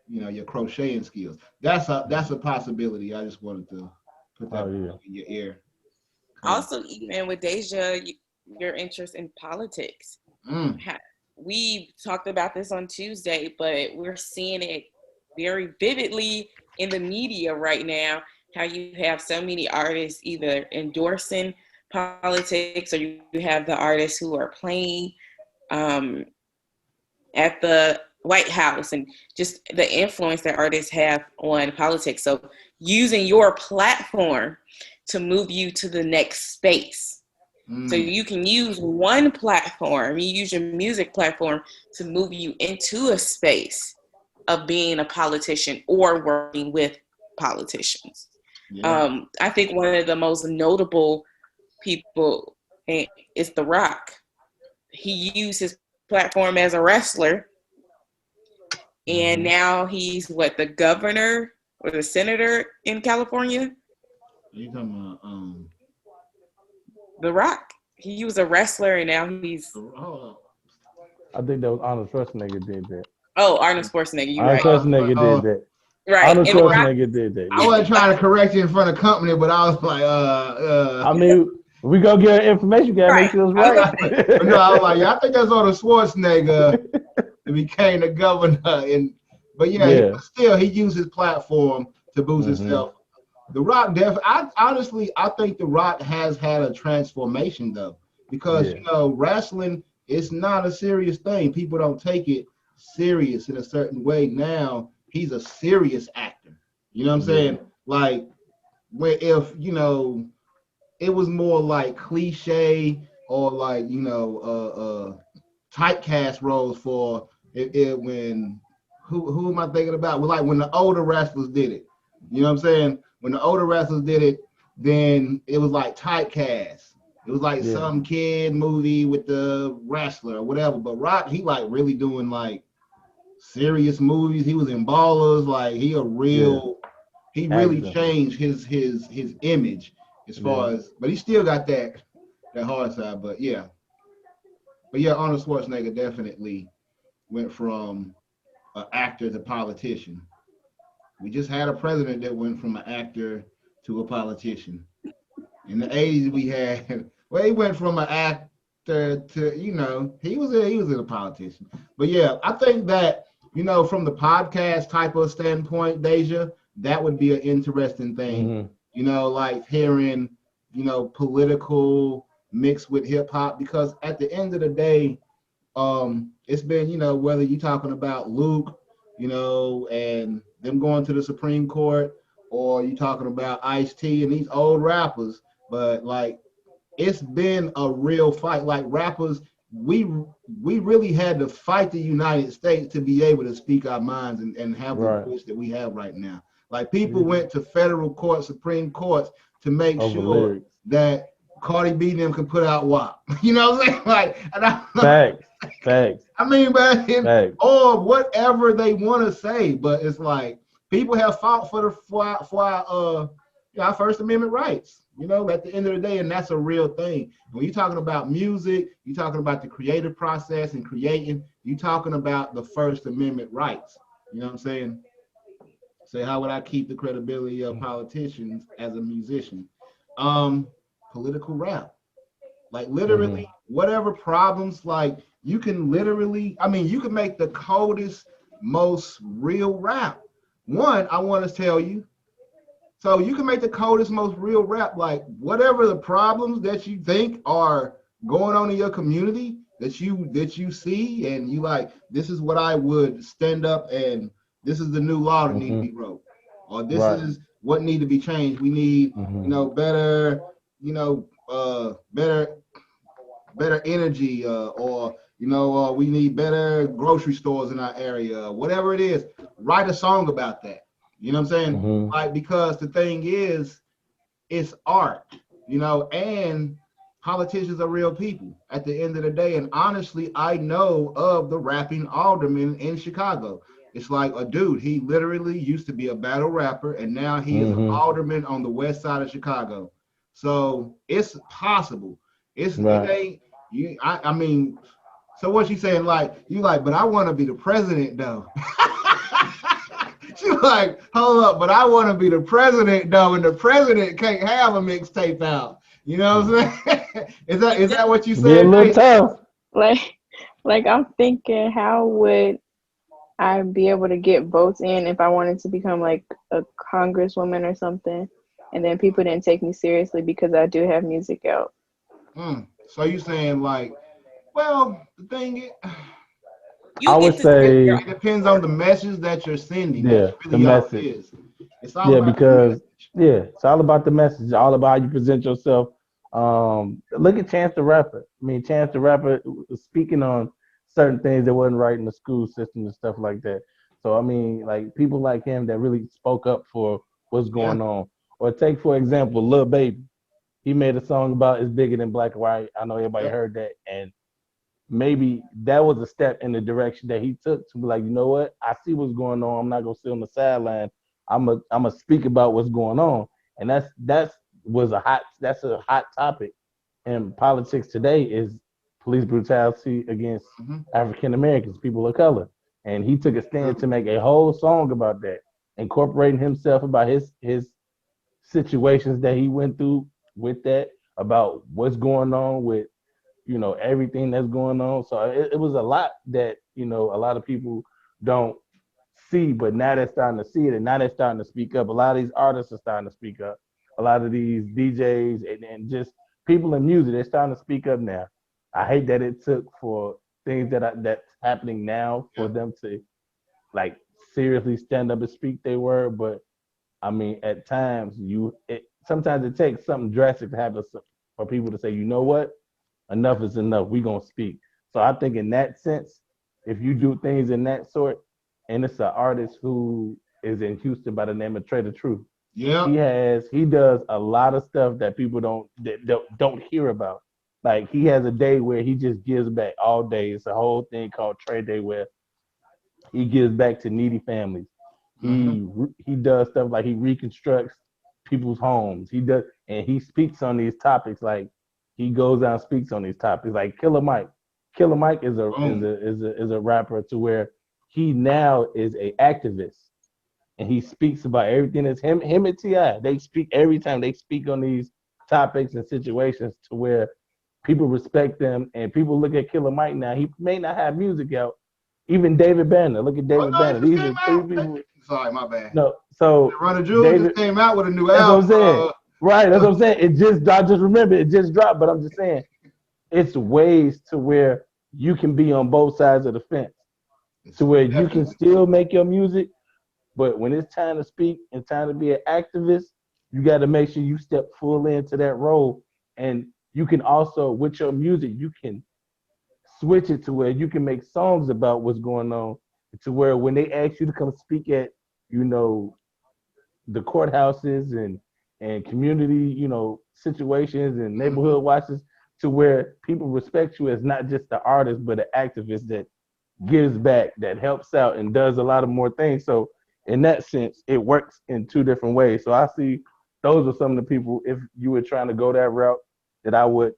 you know, your crocheting skills. That's a possibility. I just wanted to put that in your ear. Also, even with Deja, your interest in politics. We talked about this on Tuesday, but we're seeing it very vividly in the media right now, how you have so many artists either endorsing politics, or you have the artists who are playing at the White House, and just the influence that artists have on politics. So using your platform to move you to the next space. So you can use one platform, you use your music platform to move you into a space of being a politician or working with politicians. Yeah. I think one of the most notable people is The Rock. He used his platform as a wrestler, and now he's the governor or the senator in California. Are you talking about The Rock? He was a wrestler, and now he's. I think that was Arnold Schwarzenegger did that. Oh, Arnold Schwarzenegger, you're Arnold right. Schwarzenegger did that. Right. Arnold And Schwarzenegger did that. I wasn't trying to correct you in front of company, but I was like, I mean, we go get information, gotta make sure it's right. But no, I was like, yeah, I think that's Arnold Schwarzenegger that became the governor. But still, he used his platform to boost himself. The Rock, I think The Rock has had a transformation though, because you know, wrestling is not a serious thing. People don't take it serious in a certain way. Now he's a serious actor. You know what I'm saying? Like, where if you know, it was more like cliche or like, you know, typecast roles for it when who am I thinking about? Well, like when the older wrestlers did it. You know what I'm saying? When the older wrestlers did it, then it was like typecast. It was like some kid movie with the wrestler or whatever. But Rock, he like really doing like serious movies. He was in Ballers. Like he really changed his image as far as, but he still got that hard side. But yeah, Arnold Schwarzenegger definitely went from an actor to politician. We just had a president that went from an actor to a politician. In the 80s, we had, well, he went from an actor to, you know, he was a politician. But yeah, I think that, you know, from the podcast type of standpoint, Deja, that would be an interesting thing. You know, like hearing, you know, political mixed with hip hop, because at the end of the day, it's been, you know, whether you're talking about Luke, you know, and them going to the Supreme Court, or you talking about Ice-T and these old rappers but like it's been a real fight. Like rappers, we really had to fight the United States to be able to speak our minds and have the Right. voice that we have right now. Like people went to federal court, Supreme Courts to make Over sure lyrics. that Cardi B and them could put out WAP. You know what I'm saying? Like, and Facts. Facts. I mean, man, Facts. or whatever they want to say, but it's like people have fought for our First Amendment rights. You know, at the end of the day, and that's a real thing. When you're talking about music, you're talking about the creative process and creating. You're talking about the First Amendment rights. You know what I'm saying? Say, how would I keep the credibility of politicians as a musician? Um, Political rap. Like literally, whatever problems, like you can literally, I mean, you can make the coldest, most real rap. One, I want to tell you, so you can make the coldest, most real rap, like whatever the problems that you think are going on in your community that you see, and you like, this is what I would stand up and this is the new law that need to be wrote, or this Right. is what need to be changed. We need, better, better energy, or we need better grocery stores in our area, whatever it is. Write a song about that. You know what I'm saying? Like, because the thing is, it's art, and politicians are real people at the end of the day. And honestly, I know of the rapping alderman in Chicago. It's like a dude, he literally used to be a battle rapper, and now he is an alderman on the west side of Chicago. So it's possible. It ain't you. I mean, so what you saying? Like, you like, but I want to be the president though. She like, hold up, but I want to be the president though, and the president can't have a mixtape out. You know what I'm saying? Is that what you Be a said? little tough. Like I'm thinking, how would I be able to get votes in if I wanted to become like a congresswoman or something, and then people didn't take me seriously because I do have music out. So you saying like, well, the thing is, You I get would to send your say, it depends on the message that you're sending. yeah, That's the really all it message. is. It's all Yeah, about the message. because it's all about the message, all about how you present yourself. Look at Chance the Rapper. I mean, Chance the Rapper was speaking on certain things that wasn't right in the school system and stuff like that. So I mean, like people like him that really spoke up for what's Yeah. going on. Or take for example, Lil Baby. He made a song about it's bigger than black and white. I know everybody Yep. heard that, and maybe that was a step in the direction that he took to be like, you know what? I see what's going on. I'm not gonna sit on the sideline. I'm a speak about what's going on, and that's a hot topic in politics today is police brutality against African Americans, people of color, and he took a stand to make a whole song about that, incorporating himself about his situations that he went through with that, about what's going on with everything that's going on. So it was a lot that a lot of people don't see, but now they're starting to see it, and now they're starting to speak up. A lot of these artists are starting to speak up. A lot of these DJs and just people in music, they're starting to speak up now. I hate that it took for things that's happening now for them to like seriously stand up and speak their word. But I mean, at times sometimes it takes something drastic to happen for people to say, you know what, enough is enough. We gonna speak. So I think in that sense, if you do things in that sort, and it's an artist who is in Houston by the name of Trey the Truth. Yeah. He does a lot of stuff that people don't hear about. Like he has a day where he just gives back all day. It's a whole thing called Trey Day where he gives back to needy families. He does stuff like he reconstructs people's homes. He does, and he speaks on these topics. Like he goes out and speaks on these topics. Like Killer Mike. Killer Mike is a rapper to where he now is a activist, and he speaks about everything that's him and Ti. They speak every time they speak on these topics and situations to where people respect them, and people look at Killer Mike now. He may not have music out. Even David Banner. Look at Oh David no, Banner. it just These came are three out. people. Sorry, my bad. No, so Run the Jewel David. just came out with a new That's what album. I'm saying. Right. That's what I'm saying. I just remember it just dropped. But I'm just saying, it's ways to where you can be on both sides of the fence, to where you can Definitely. still make your music, but when it's time to speak and time to be an activist, you got to make sure you step full into that role. And you can also, with your music, you can switch it to where you can make songs about what's going on, to where when they ask you to come speak at, you know, the courthouses and community, situations and neighborhood watches, to where people respect you as not just the artist, but an activist that gives back, that helps out, and does a lot of more things. So in that sense, it works in two different ways. So I see those are some of the people, if you were trying to go that route, that I would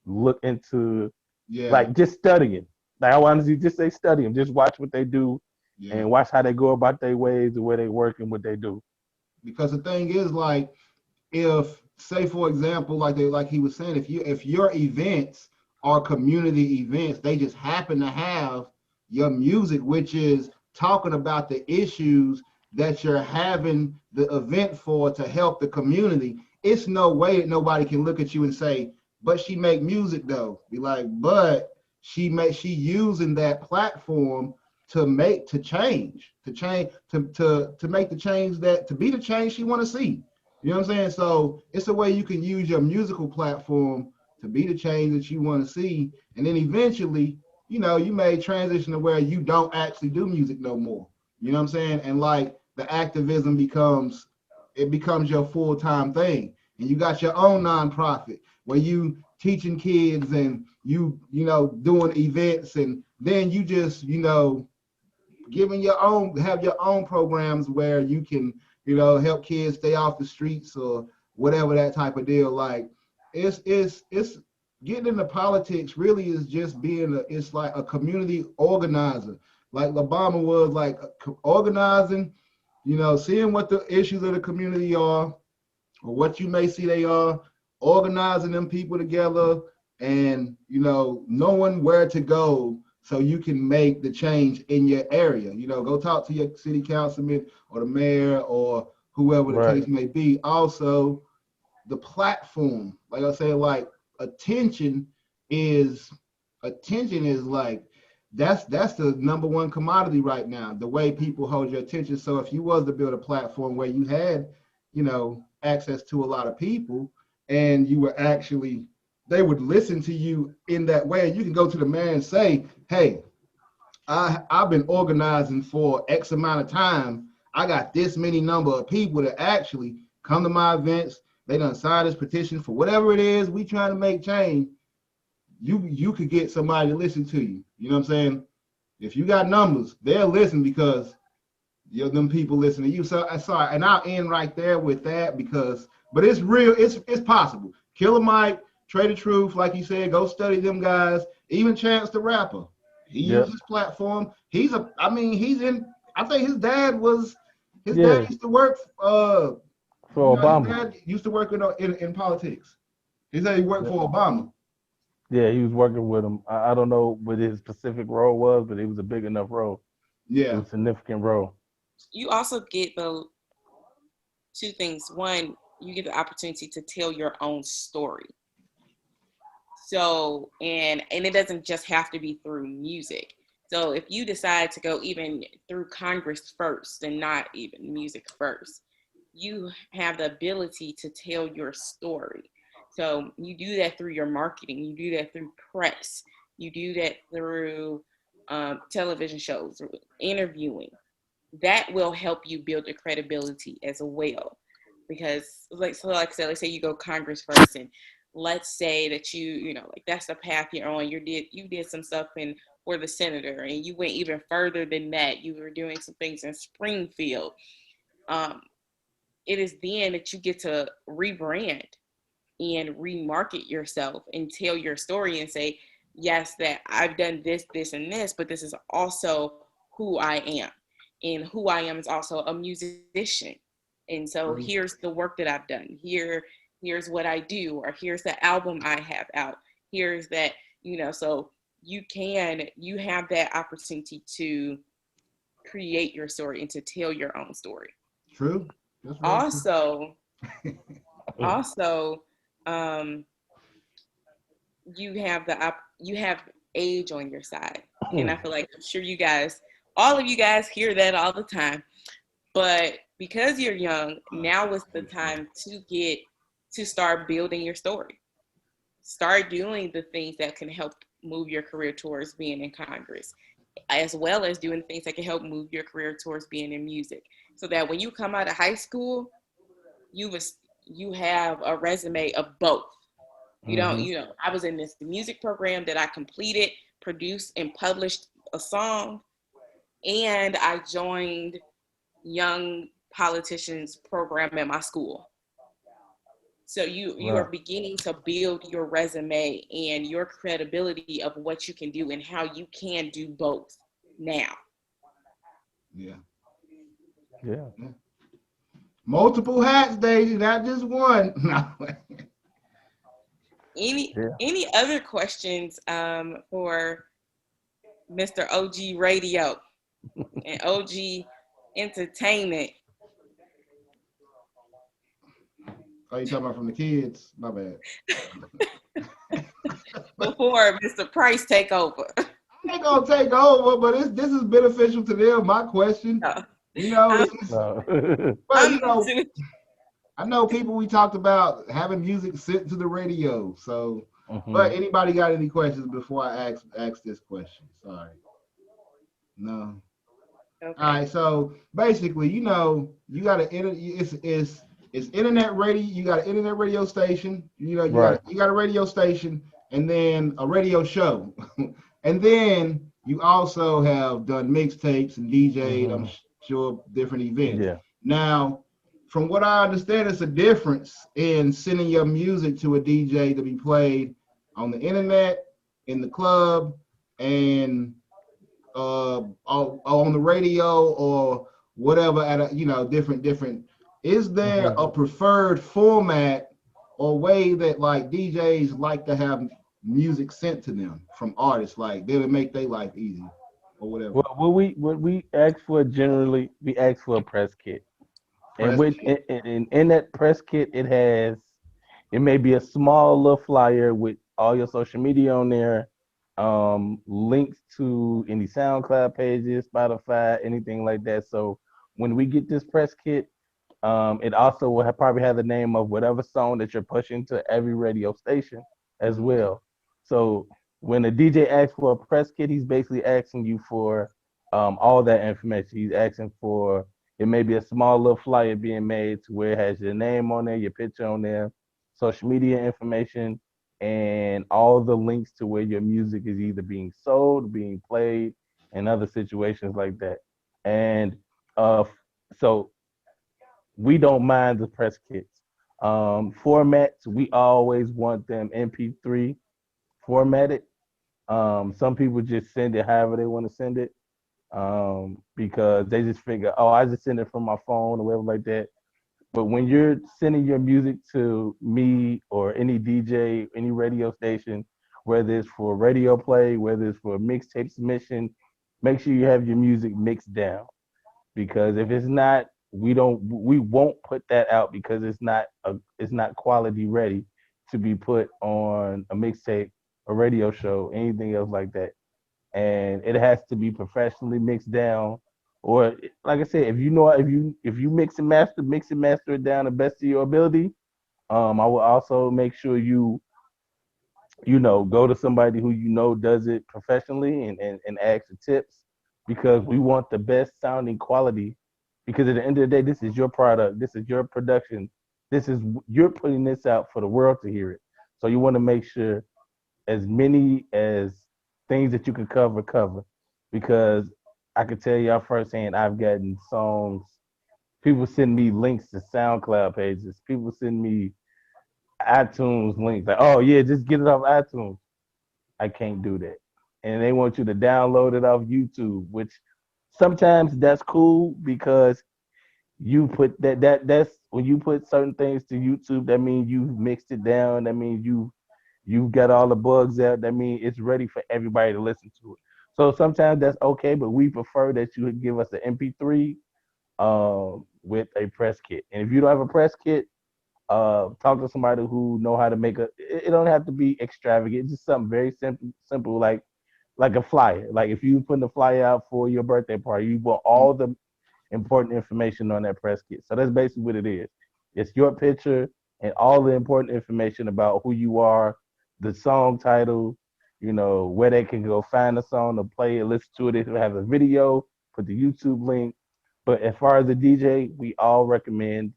look into, Yeah, like just studying. Like I want to just say study them, just watch what they do yeah. and watch how they go about their ways, the way they work and what they do. Because the thing is, like, if say for example, like he was saying, if your events are community events, they just happen to have your music, which is talking about the issues that you're having the event for to help the community. It's no way that nobody can look at you and say, but she make music though. Be like, but she using that platform to change, to make the change, that to be the change she want to see. You know what I'm saying? So it's a way you can use your musical platform to be the change that you want to see. And then eventually, you may transition to where you don't actually do music no more. You know what I'm saying? And like the activism becomes your full-time thing. And you got your own nonprofit where you teaching kids and doing events, and then you just, have your own programs where you can, help kids stay off the streets or whatever, that type of deal. Like it's getting into politics really is just it's like a community organizer. Like Obama was like organizing, seeing what the issues of the community are, or what you may see they are, organizing them people together, and knowing where to go so you can make the change in your area. Go talk to your city councilman or the mayor or whoever the Right. case may be. Also, the platform, like I said, like attention is like that's the number one commodity right now, the way people hold your attention. So if you was to build a platform where you had, access to a lot of people, and you were actually, they would listen to you in that way. You can go to the mayor and say, hey, I've been organizing for X amount of time. I got this many number of people that actually come to my events. They done sign this petition for whatever it is we trying to make change. You could get somebody to listen to you. You know what I'm saying? If you got numbers, they'll listen because them people listen to you. So sorry, and I'll end right there with that, but it's real. It's possible. Killer Mike, Trade the Truth, like you said, go study them guys. Even Chance the Rapper, he Yep. uses platform. He's in. I think his dad Yeah. used to work. For His Obama. dad used to work in politics. He said he worked Yep. for Obama. Yeah, he was working with him. I don't know what his specific role was, but it was a big enough role. It Yeah, was a significant role. You also get the two things. One, you get the opportunity to tell your own story. So, and it doesn't just have to be through music. So if you decide to go even through Congress first and not even music first, you have the ability to tell your story. So you do that through your marketing, you do that through press, you do that through television shows, interviewing. That will help you build the credibility as well. Because like I said, let's say you go Congress first, and let's say that like that's the path you're on. You did some stuff for the senator, and you went even further than that. You were doing some things in Springfield. Um, it is then that you get to rebrand and remarket yourself and tell your story and say, yes, that I've done this, this, and this, but this is also who I am. And who I am is also a musician. And so here's the work that I've done. Here's what I do, or here's the album I have out. Here's that, so you have that opportunity to create your story and to tell your own story. true. That's very true. Also, also, um, you have age on your side, and I feel like I'm sure all of you guys hear that all the time. But because you're young, now is the time to start building your story. Start doing the things that can help move your career towards being in Congress, as well as doing things that can help move your career towards being in music. So that when you come out of high school, you was you have a resume of both. You don't, I was in this music program that I completed, produced, and published a song, and I joined young politicians program at my school. So you are Right. beginning to build your resume and your credibility of what you can do and how you can do both now. Yeah. Yeah. Yeah. Multiple hats, Daisy, not just one. No. Yeah. Any other questions for Mr. OG Radio and OG Entertainment? Oh, you talking about from the kids? My bad. Before Mr. Price take over. I ain't gonna take over, but this is beneficial to them. My question, No, you know, I'm, No. well, you I'm know, too, I know people we talked about having music sent to the radio. So, hmm but anybody got any questions before I ask this question? Sorry, no. All okay. right, so basically, you got to it's internet radio. You got an internet radio station. Right. You got a radio station, and then a radio show, and then you also have done mixtapes and DJed. I'm hmm sure different events. Yeah. Now, from what I understand, it's a difference in sending your music to a DJ to be played on the internet, in the club, and on the radio or whatever at a different. Is there hmm a preferred format or way that like DJs like to have music sent to them from artists, like they would make their life easy or whatever? Well, what we ask for generally, we ask for a press kit, and Press with kit. in that press kit, it may be a small little flyer with all your social media on there, links to any SoundCloud pages, Spotify, anything like that. So when we get this press kit, it also will probably have the name of whatever song that you're pushing to every radio station as Mhm. well. So when a DJ asks for a press kit, he's basically asking you for all that information. He's asking for it may be a small little flyer being made to where it has your name on there, your picture on there, social media information, and all the links to where your music is either being sold, being played, and other situations like that. And uh, so we don't mind the press kits. Formats, we always want them MP3 formatted. Some people just send it however they want to send it because they just figure, oh, I just send it from my phone or whatever like that. But when you're sending your music to me or any DJ, any radio station, whether it's for radio play, whether it's for a mixtape submission, make sure you have your music mixed down because if it's not, we won't put that out because it's not quality ready to be put on a mixtape, a radio show, anything else like that. And it has to be professionally mixed down. Or like I said, if you mix and master it down the best of your ability, I will also make sure go to somebody who does it professionally and ask for tips because we want the best sounding quality because at the end of the day this is your product, this is your production, this is you're putting this out for the world to hear it, so you want to make sure as many as things that you can cover because I can tell y'all firsthand I've gotten songs, people send me links to SoundCloud pages, people send me iTunes links like, oh yeah, just get it off iTunes. I can't do that. And they want you to download it off YouTube, which sometimes that's cool because you put that's when you put certain things to YouTube, that means you've mixed it down. That means you've got all the bugs out. That means it's ready for everybody to listen to it. So sometimes that's okay, but we prefer that you would give us an MP3 with a press kit. And if you don't have a press kit, talk to somebody who know how to make it don't have to be extravagant, it's just something very simple like a flyer. Like if you put the flyer out for your birthday party, you want all the important information on that press kit. So that's basically what it is. It's your picture and all the important information about who you are, the song title, where they can go find the song to play it, listen to it. If it has a video, put the YouTube link. But as far as the DJ, we all recommend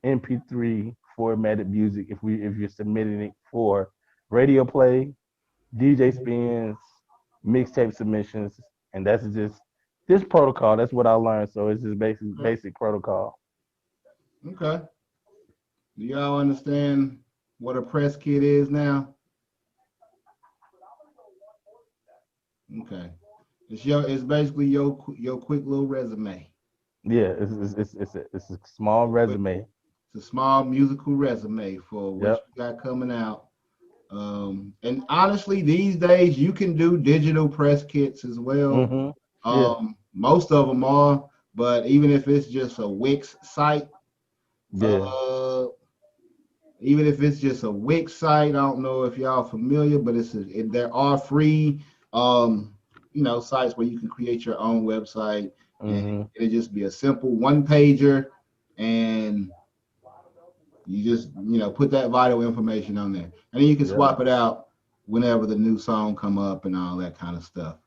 MP3 formatted music if you're submitting it for radio play, DJ spins, mixtape submissions, and that's just this protocol. That's what I learned. So it's just basic protocol. Okay. Do y'all understand what a press kit is now? Okay. It's basically your quick little resume. Yeah, it's a small resume. It's a small musical resume for what you got coming out. And honestly, these days you can do digital press kits as well. Most of them are, but even if it's just a Wix site, even if it's just a Wix site, I don't know if y'all familiar, but there are free, sites where you can create your own website, and it'll just be a simple one pager, and you just put that vital information on there, and then you can swap it out whenever the new song come up and all that kind of stuff.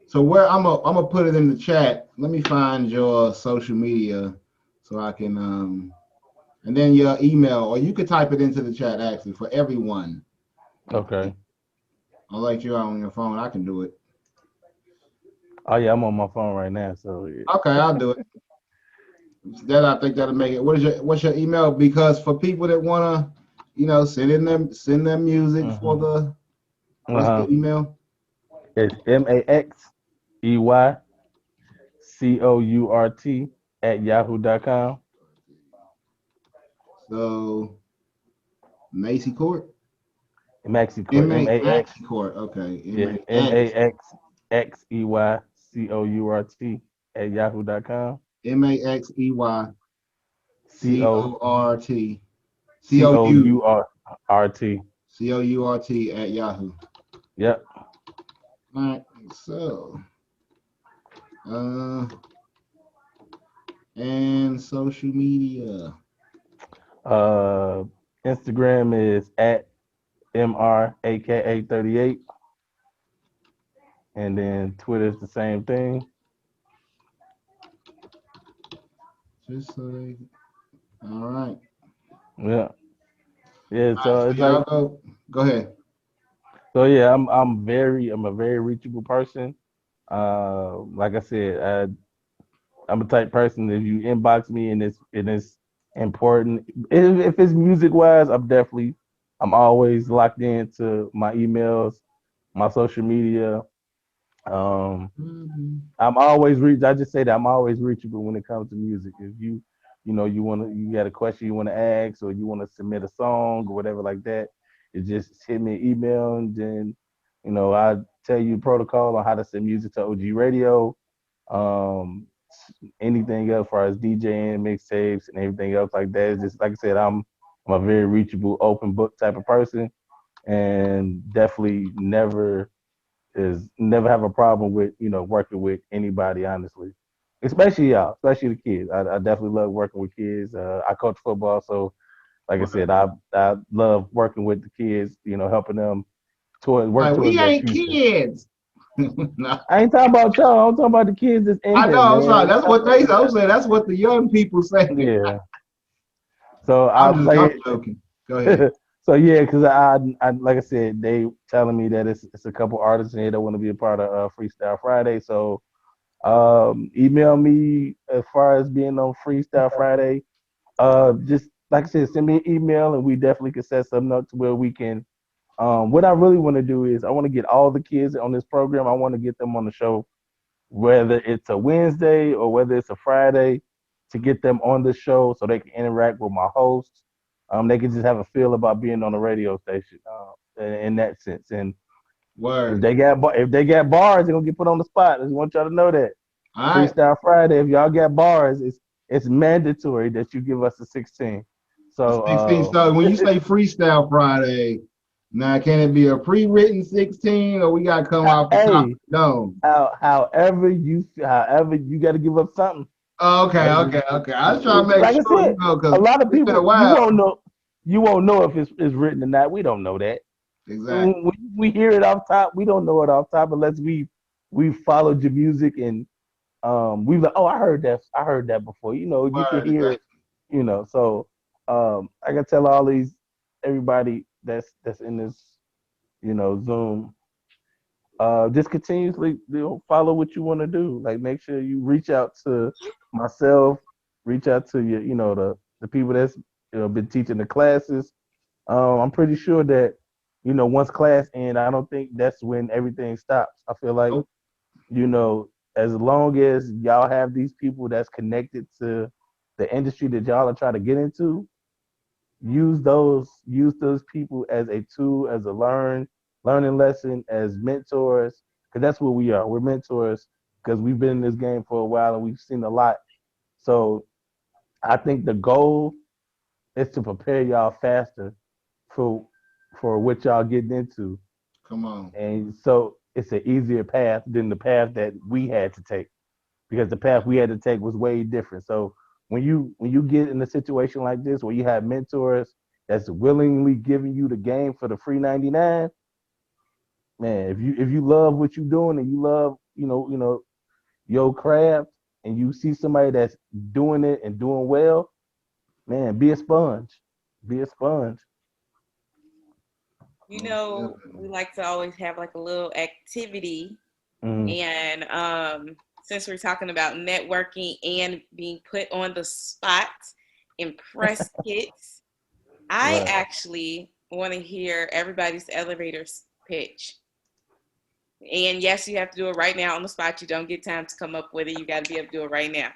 So where I'm gonna put it in the chat. Let me find your social media so I can and then your email, or you could type it into the chat actually for everyone. Okay. I'll let you on your phone. I can do it. Oh yeah, I'm on my phone right now. So okay, I'll do it. I think that'll make it. What's your email? Because for people that wanna, send them music for the what's the email? It's maxeycourt@yahoo.com. So Macy Court. Maxey Court. Maxey Court. Okay. maxeycourt@yahoo.com. maxeycourt. COURT at Yahoo. Yep. All right. So, and social media. Instagram is at MRAKA38. And then Twitter is the same thing. Just like, all right. Yeah. Yeah. So it's like go ahead. So yeah, I'm a very reachable person. Like I said, I'm a type person. If you inbox me and it's important, if it's music wise, I'm always locked into my emails, my social media. I'm always I just say that I'm always reachable when it comes to music. If you got a question you want to ask, or you want to submit a song or whatever like that, it just hit me an email, and then I tell you protocol on how to send music to OG Radio. Anything else as far as DJing, mixtapes, and everything else like that. It's just like I said, I'm a very reachable, open book type of person, and definitely never have a problem with working with anybody, honestly, especially the kids. I definitely love working with kids. I coach football, so like I said, I love working with the kids, helping them towards we their ain't future. Kids. No. I ain't talking about y'all. I'm talking about the kids that's in I here, know. man. I'm sorry. That's what they say. I'm saying that's what the young people say. Yeah. So I'm joking. Go ahead. So yeah, because I like I said, they telling me that it's a couple artists in here that want to be a part of Freestyle Friday. So email me as far as being on Freestyle Friday. Just like I said, send me an email, and we definitely can set something up to where we can. What I really want to do is I want to get all the kids on this program. I want to get them on the show, whether it's a Wednesday or whether it's a Friday, to get them on the show so they can interact with my hosts. They can just have a feel about being on the radio station in that sense. And if they got bars, they're gonna get put on the spot. I just want y'all to know that. All right. Freestyle Friday, if y'all got bars, it's mandatory that you give us a 16. So 16. So when you say Freestyle Friday, Now, can it be a pre-written 16 or we gotta come off the top of Hey, the dome? however you got to give up something. Oh, okay, Like, okay, okay. I was trying to make like I sure, said, because a lot of it's been a people you while. won't know if it's written or not. We don't know that. Exactly. When we hear it off top, we don't know it off top unless we followed your music and we like, oh, I heard that before. You know, you can Word, hear exactly. it. You know, so I can tell all everybody that's in this Zoom, just continuously follow what you want to do. Like make sure you reach out to myself, reach out to your the people that's been teaching the classes. I'm pretty sure that once class end, I don't think that's when everything stops. I feel like Nope. as long as y'all have these people that's connected to the industry that y'all are trying to get into, use those people as a tool, as a learning lesson, as mentors, because that's what we are. We're mentors because we've been in this game for a while and we've seen a lot. So I think the goal is to prepare y'all faster for what y'all getting into, Come on. and so it's an easier path than the path that we had to take, because the path we had to take was way different. So when you get in a situation like this where you have mentors that's willingly giving you the game for the free 99, man, if you love what you're doing and you love your craft, and you see somebody that's doing it and doing well, man, be a sponge. Be a sponge. You Most know, we definitely. like to always have like a little activity. Mm, And since we're talking about networking and being put on the spot in press kits, I right. actually want to hear everybody's elevator pitch. And yes, you have to do it right now on the spot. You don't get time to come up with it. You got to be able to do it right now.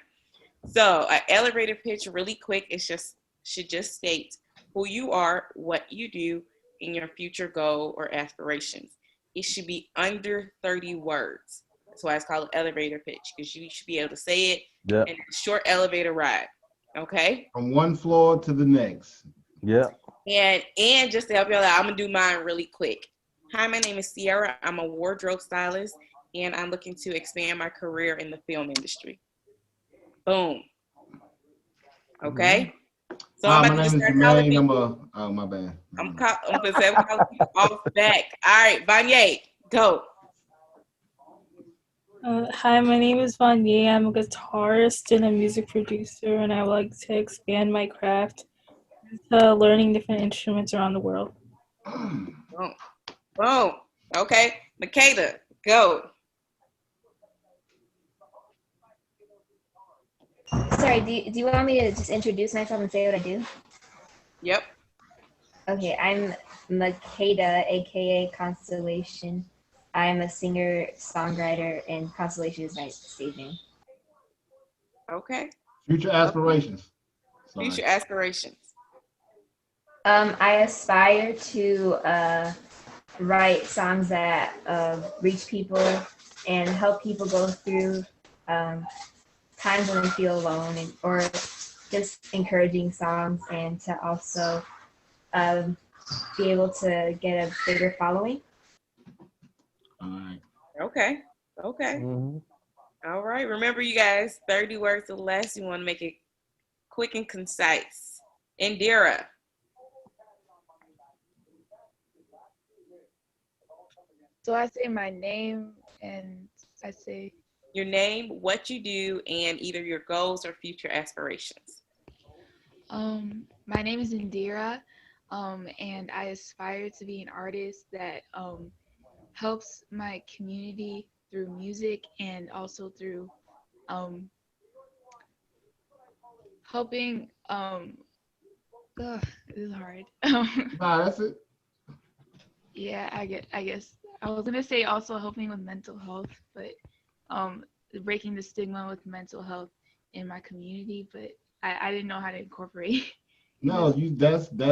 So, an elevator pitch, really quick, it's just should just state who you are, what you do, and your future goal or aspirations. It should be under 30 words. That's why it's called an elevator pitch, because you should be able to say it Yep. in a short elevator ride. Okay. From one floor to the next. Yep. And just to help you out, I'm gonna do mine really quick. Hi, my name is Sierra. I'm a wardrobe stylist, and I'm looking to expand my career in the film industry. Boom. Mhm. Okay. So I'm Hi, about my to just name is start calling Jermaine. people. Oh, my bad. I'm gonna say I'm calling people off back. All right, Vanye, go. Hi, my name is Vanye. I'm a guitarist and a music producer, and I would like to expand my craft to learning different instruments around the world. Boom. Boom. Okay. Makeda, go. Sorry, do you want me to just introduce myself and say what I do? Yep. Okay, I'm Makeda, aka Constellation. I'm a singer, songwriter, and Constellation is my stage name. Okay. Future Okay. aspirations. Sorry. Future aspirations. I aspire to write songs that reach people and help people go through times when they feel alone, or just encouraging songs, and to also um, be able to get a bigger following. All right. Okay. Okay. Mhm. All right. Remember, you guys, 30 words or less. You want to make it quick and concise. Indira, So I say my name and I say, your name, what you do, and either your goals or future aspirations. my name is Indira, and I aspire to be an artist that helps my community through music and also through um, helping. Ugh, this is hard. Nah, that's it. Yeah, I guess I was gonna say also helping with mental health, but um, breaking the stigma with mental health in my community, but I didn't know how to incorporate in No, this.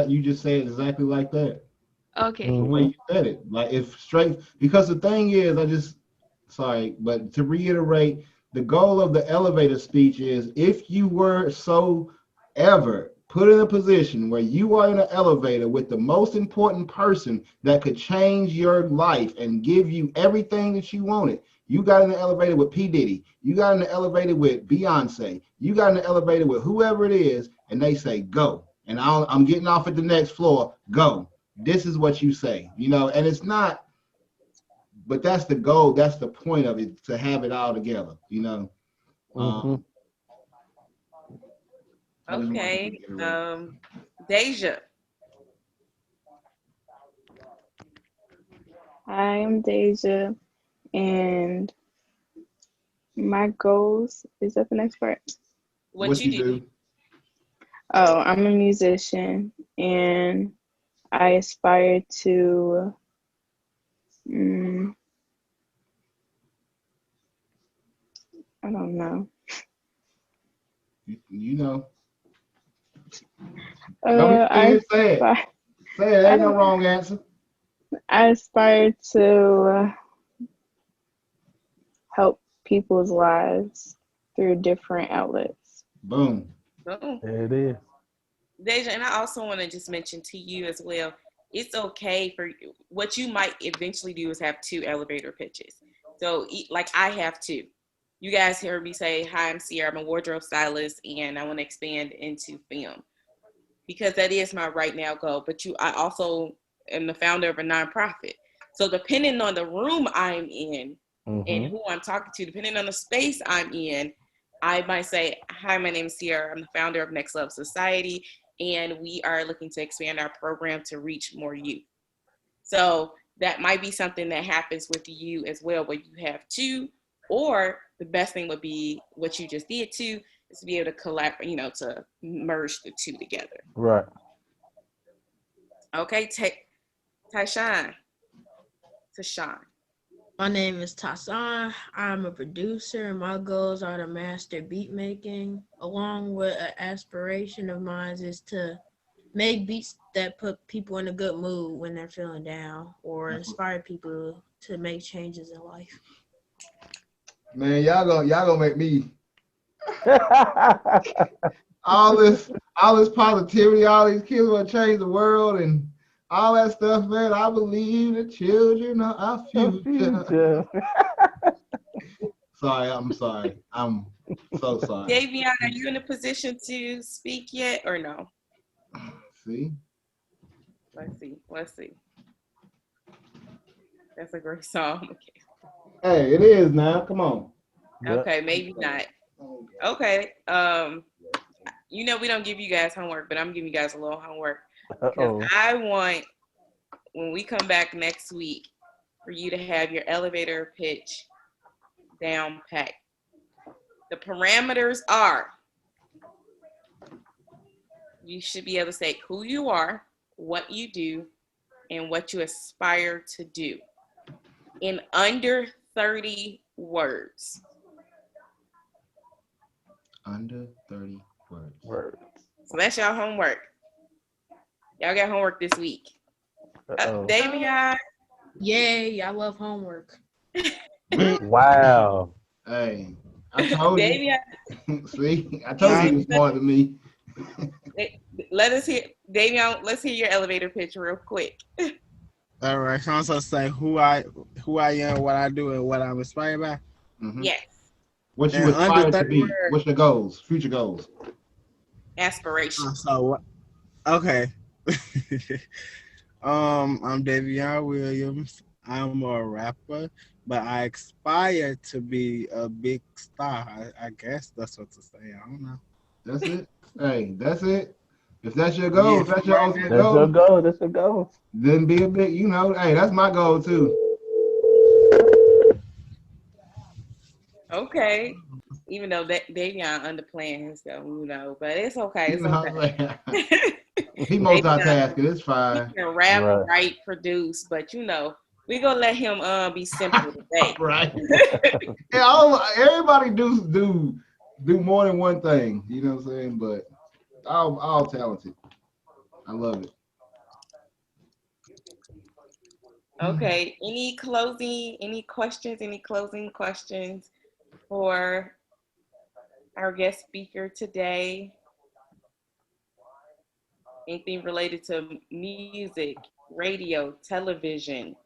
you just say it exactly like that. Okay. The way Mhm. you said it. Like if straight, because the thing is, sorry, but to reiterate, the goal of the elevator speech is if you were so ever put in a position where you are in an elevator with the most important person that could change your life and give you everything that you wanted. You got in the elevator with P. Diddy. You got in the elevator with Beyonce. You got in the elevator with whoever it is, and they say, go. And I'm getting off at the next floor, go. This is what you say, and it's not, but that's the goal. That's the point of it, to have it all together, Okay. Deja. I am Deja, and my goals, is that the next part? What you do? Oh, I'm a musician, and I aspire to I don't know. Don't be scared. Say it. Say it. Ain't no wrong answer. I aspire to help people's lives through different outlets. Boom. Boom. There it is. Deja, and I also want to just mention to you as well, it's okay for what you might eventually do is have 2 elevator pitches. So like I have 2. You guys heard me say, hi, I'm Sierra, I'm a wardrobe stylist, and I want to expand into film because that is my right now goal. But I also am the founder of a nonprofit. So depending on the room I'm in and who I'm talking to, depending on the space I'm in, I might say, hi, my name is Sierra. I'm the founder of Next Level Society, and we are looking to expand our program to reach more youth. So that might be something that happens with you as well, where you have 2, or the best thing would be what you just did too, is to be able to collaborate, to merge the 2 together. Right. Okay, Tashawn. My name is Tassan. I'm a producer, and my goals are to master beat making. Along with an aspiration of mine is to make beats that put people in a good mood when they're feeling down, or inspire people to make changes in life. Man, y'all gonna make me all this positivity, all these kids want to change the world and all that stuff, man. I believe the children are our future. I'm sorry. I'm so sorry. Davion, are you in a position to speak yet or no? See? Let's see. That's a great song. Hey, it is now. Come on. Okay, maybe not. Okay. We don't give you guys homework, but I'm giving you guys a little homework. Because I want, when we come back next week, for you to have your elevator pitch down packed. The parameters are, you should be able to say who you are, what you do, and what you aspire to do in under 30 words. Under 30 words. So that's y'all homework. Y'all got homework this week. Davion. Yay, I love homework. Wow. Hey, I told you. See, I told you you were smarter than me. Let's hear your elevator pitch real quick. All right, so I'm supposed to say who I am, what I do, and what I'm inspired by. Mm-hmm. Yes. What you aspire to be? What's your goals? Future goals? Aspirations. Okay. I'm Davion Williams. I'm a rapper, but I aspire to be a big star. I guess that's what to say. I don't know. That's it. Hey, that's it. If that's your goal, if that's your ultimate goal, that's your goal. Then be a big, hey, that's my goal too. Okay. Even though Davion underplaying himself, but it's okay. It's okay. He multitasking. It's fine. He can rap, write, produce, but we gonna let him be simple today. Right. Yeah, everybody do more than one thing. You know what I'm saying? But all talented. I love it. Okay. Any closing questions for our guest speaker today? anything related to music, radio, television,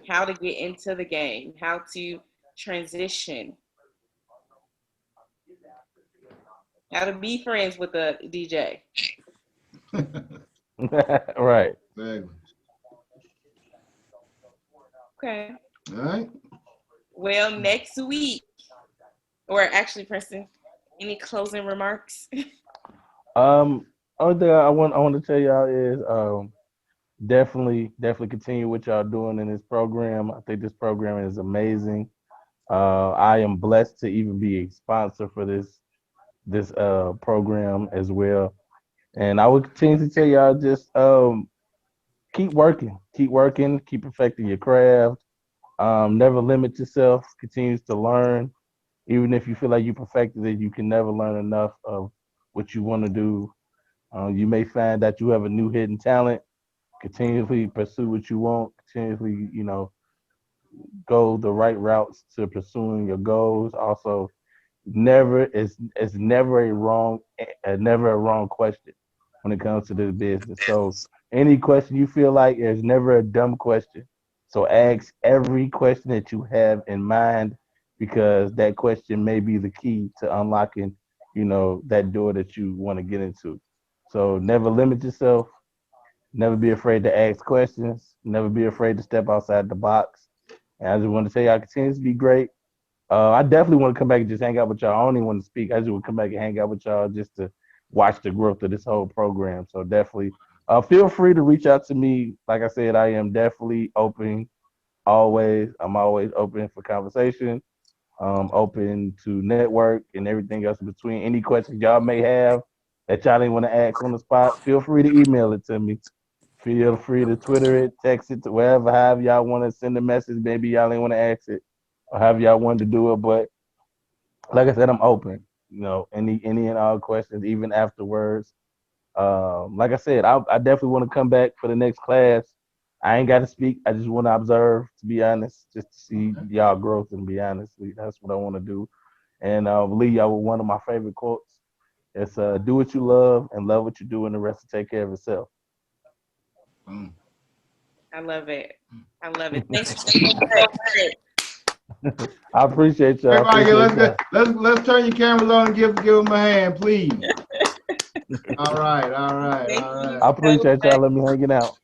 how to get into the game, how to transition, how to be friends with a DJ. Right. Exactly. Okay. All right. Well, next week, or actually, Preston, any closing remarks? Um, Only thing I want to tell y'all is definitely continue what y'all doing in this program. I think this program is amazing. I am blessed to even be a sponsor for this program as well. And I would continue to tell y'all just keep working, keep perfecting your craft. Never limit yourself. Continues to learn. Even if you feel like you perfected it, you can never learn enough of what you want to do. You may find that you have a new hidden talent. Continuously pursue what you want. Continuously, go the right routes to pursuing your goals. Also, never it's never never a wrong question when it comes to this business. So any question you feel like is never a dumb question. So ask every question that you have in mind because that question may be the key to unlocking, that door that you want to get into. So never limit yourself. Never be afraid to ask questions. Never be afraid to step outside the box. And I just want to tell you, I continue to be great. I definitely want to come back and just hang out with y'all. I only want to speak. I just want to come back and hang out with y'all just to watch the growth of this whole program. So definitely, feel free to reach out to me. Like I said, I am definitely open. Always, I'm always open for conversation. Open to network and everything else in between. Any questions y'all may have that y'all didn't want to ask on the spot, feel free to email it to me. Feel free to Twitter it, text it to wherever, however y'all want to send a message. Maybe y'all ain't want to ask it or however y'all wanted to do it. But like I said, I'm open. Any and all questions, even afterwards. Like I said, I definitely want to come back for the next class. I ain't got to speak. I just want to observe, to be honest, just to see y'all growth. And be honest, that's what I want to do. And I'll leave y'all with one of my favorite quotes. It's do what you love and love what you do, and the rest will take care of itself. Mm. I love it. I love it. Thank you so much. I appreciate y'all. Everybody, Appreciate y'all. let's turn your cameras on and give them a hand, please. All right, all right, Thank all you right. I so appreciate y'all. much. Let me hanging out.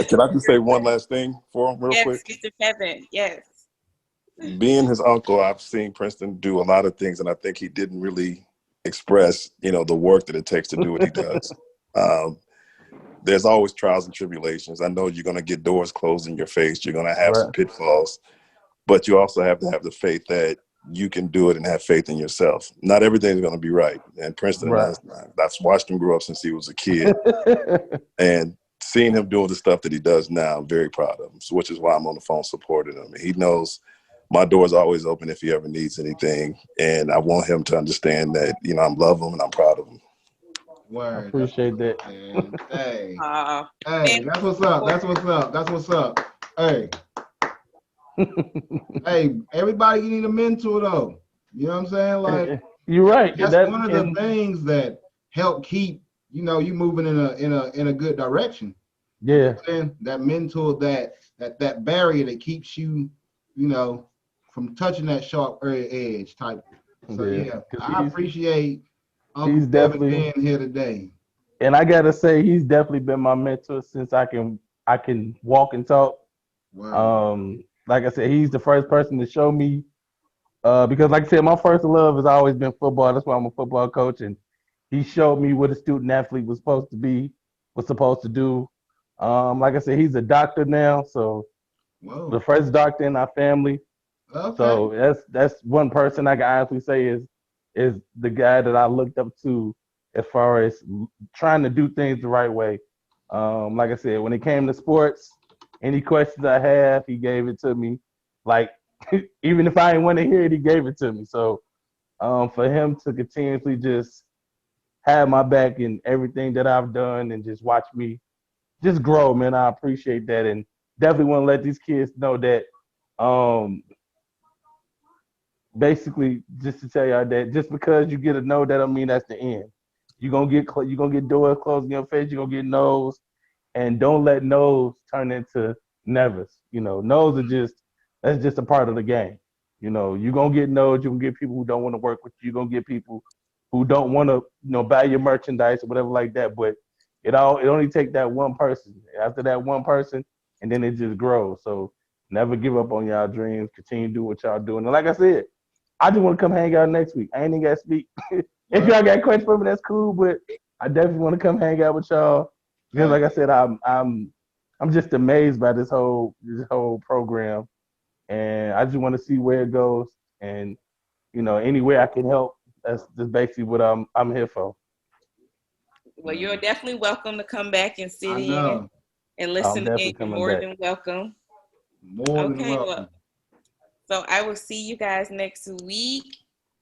Can I just say one last thing for him real Yes, quick? Mr. Kevin. Yes. Being his uncle, I've seen Princeton do a lot of things, and I think he didn't really express, the work that it takes to do what he does. Um, there's always trials and tribulations. I know you're going to get doors closed in your face. You're going to have some Right, pitfalls, but you also have to have the faith that you can do it and have faith in yourself. Not everything's going to be right. And Princeton and right. I've watched him grow up since he was a kid, and seeing him doing the stuff that he does now, I'm very proud of him. So, which is why I'm on the phone supporting him. He knows my door's always open if he ever needs anything, and I want him to understand that I'm love him and I'm proud of him. I Word. That's appreciate what's that. up, man. Hey, Uh, hey, that's what's up. That's what's up. That's what's up. Hey, hey, everybody need a mentor though. You know what I'm saying? Like You're right. that's That one of the and things that help keep you moving in a good direction. You know yeah, what I'm saying? That mentor, that barrier that keeps you, you know, from touching that sharp edge type. So yeah. yeah, Because I appreciate Uncle he's Kevin definitely, being here today. and I gotta say he's definitely been my mentor since I can walk and talk. Word. Like I said, he's the first person to show me. Because like I said, my first love has always been football. That's why I'm a football coach, and he showed me what a student athlete was supposed to be, was supposed to do. Like I said, he's a doctor now, so the Whoa. first doctor in our family. Okay. So that's one person I can honestly say is the guy that I looked up to as far as trying to do things the right way. Like I said, when it came to sports, any questions I have, he gave it to me. Like even if I didn't want to hear it, he gave it to me. So for him to continuously just have my back in everything that I've done and just watch me just grow, man, I appreciate that, and definitely want to let these kids know that um, basically just to tell y'all that just because you get a no, that don't mean that's the end. You're gonna get doors closed in your face. You're gonna get no's, and don't let no's turn into nevers. No's are that's just a part of the game. You're gonna get no's. You're gonna get people who don't want to work with you. You're gonna get people who don't want to, buy your merchandise or whatever like that. But it only take that one person. After that one person, and then it just grows. So never give up on y'all dreams. Continue to do what y'all doing. And like I said, I just want to come hang out next week. I ain't even got to speak. If y'all got questions for me, that's cool. But I definitely want to come hang out with y'all because, like I said, I'm just amazed by this whole program, and I just want to see where it goes. And any way I can help, that's basically what I'm here for. Well, you're definitely welcome to come back and sit in and I'm listen definitely in. You're coming more back. than welcome. More than welcome. Well, so I will see you guys next week.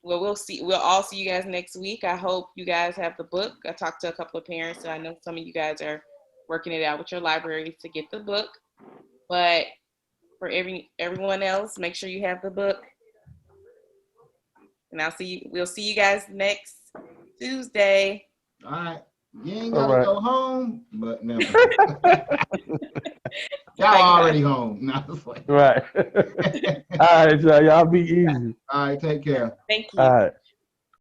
Well, we'll all see you guys next week. I hope you guys have the book. I talked to a couple of parents, so I know some of you guys are working it out with your libraries to get the book. But for everyone else, make sure you have the book. And we'll see you guys next Tuesday. All right. You ain't gotta go home, but never. Y'all already home. Right. All right, y'all be easy. All right, take care. Thank you. All right.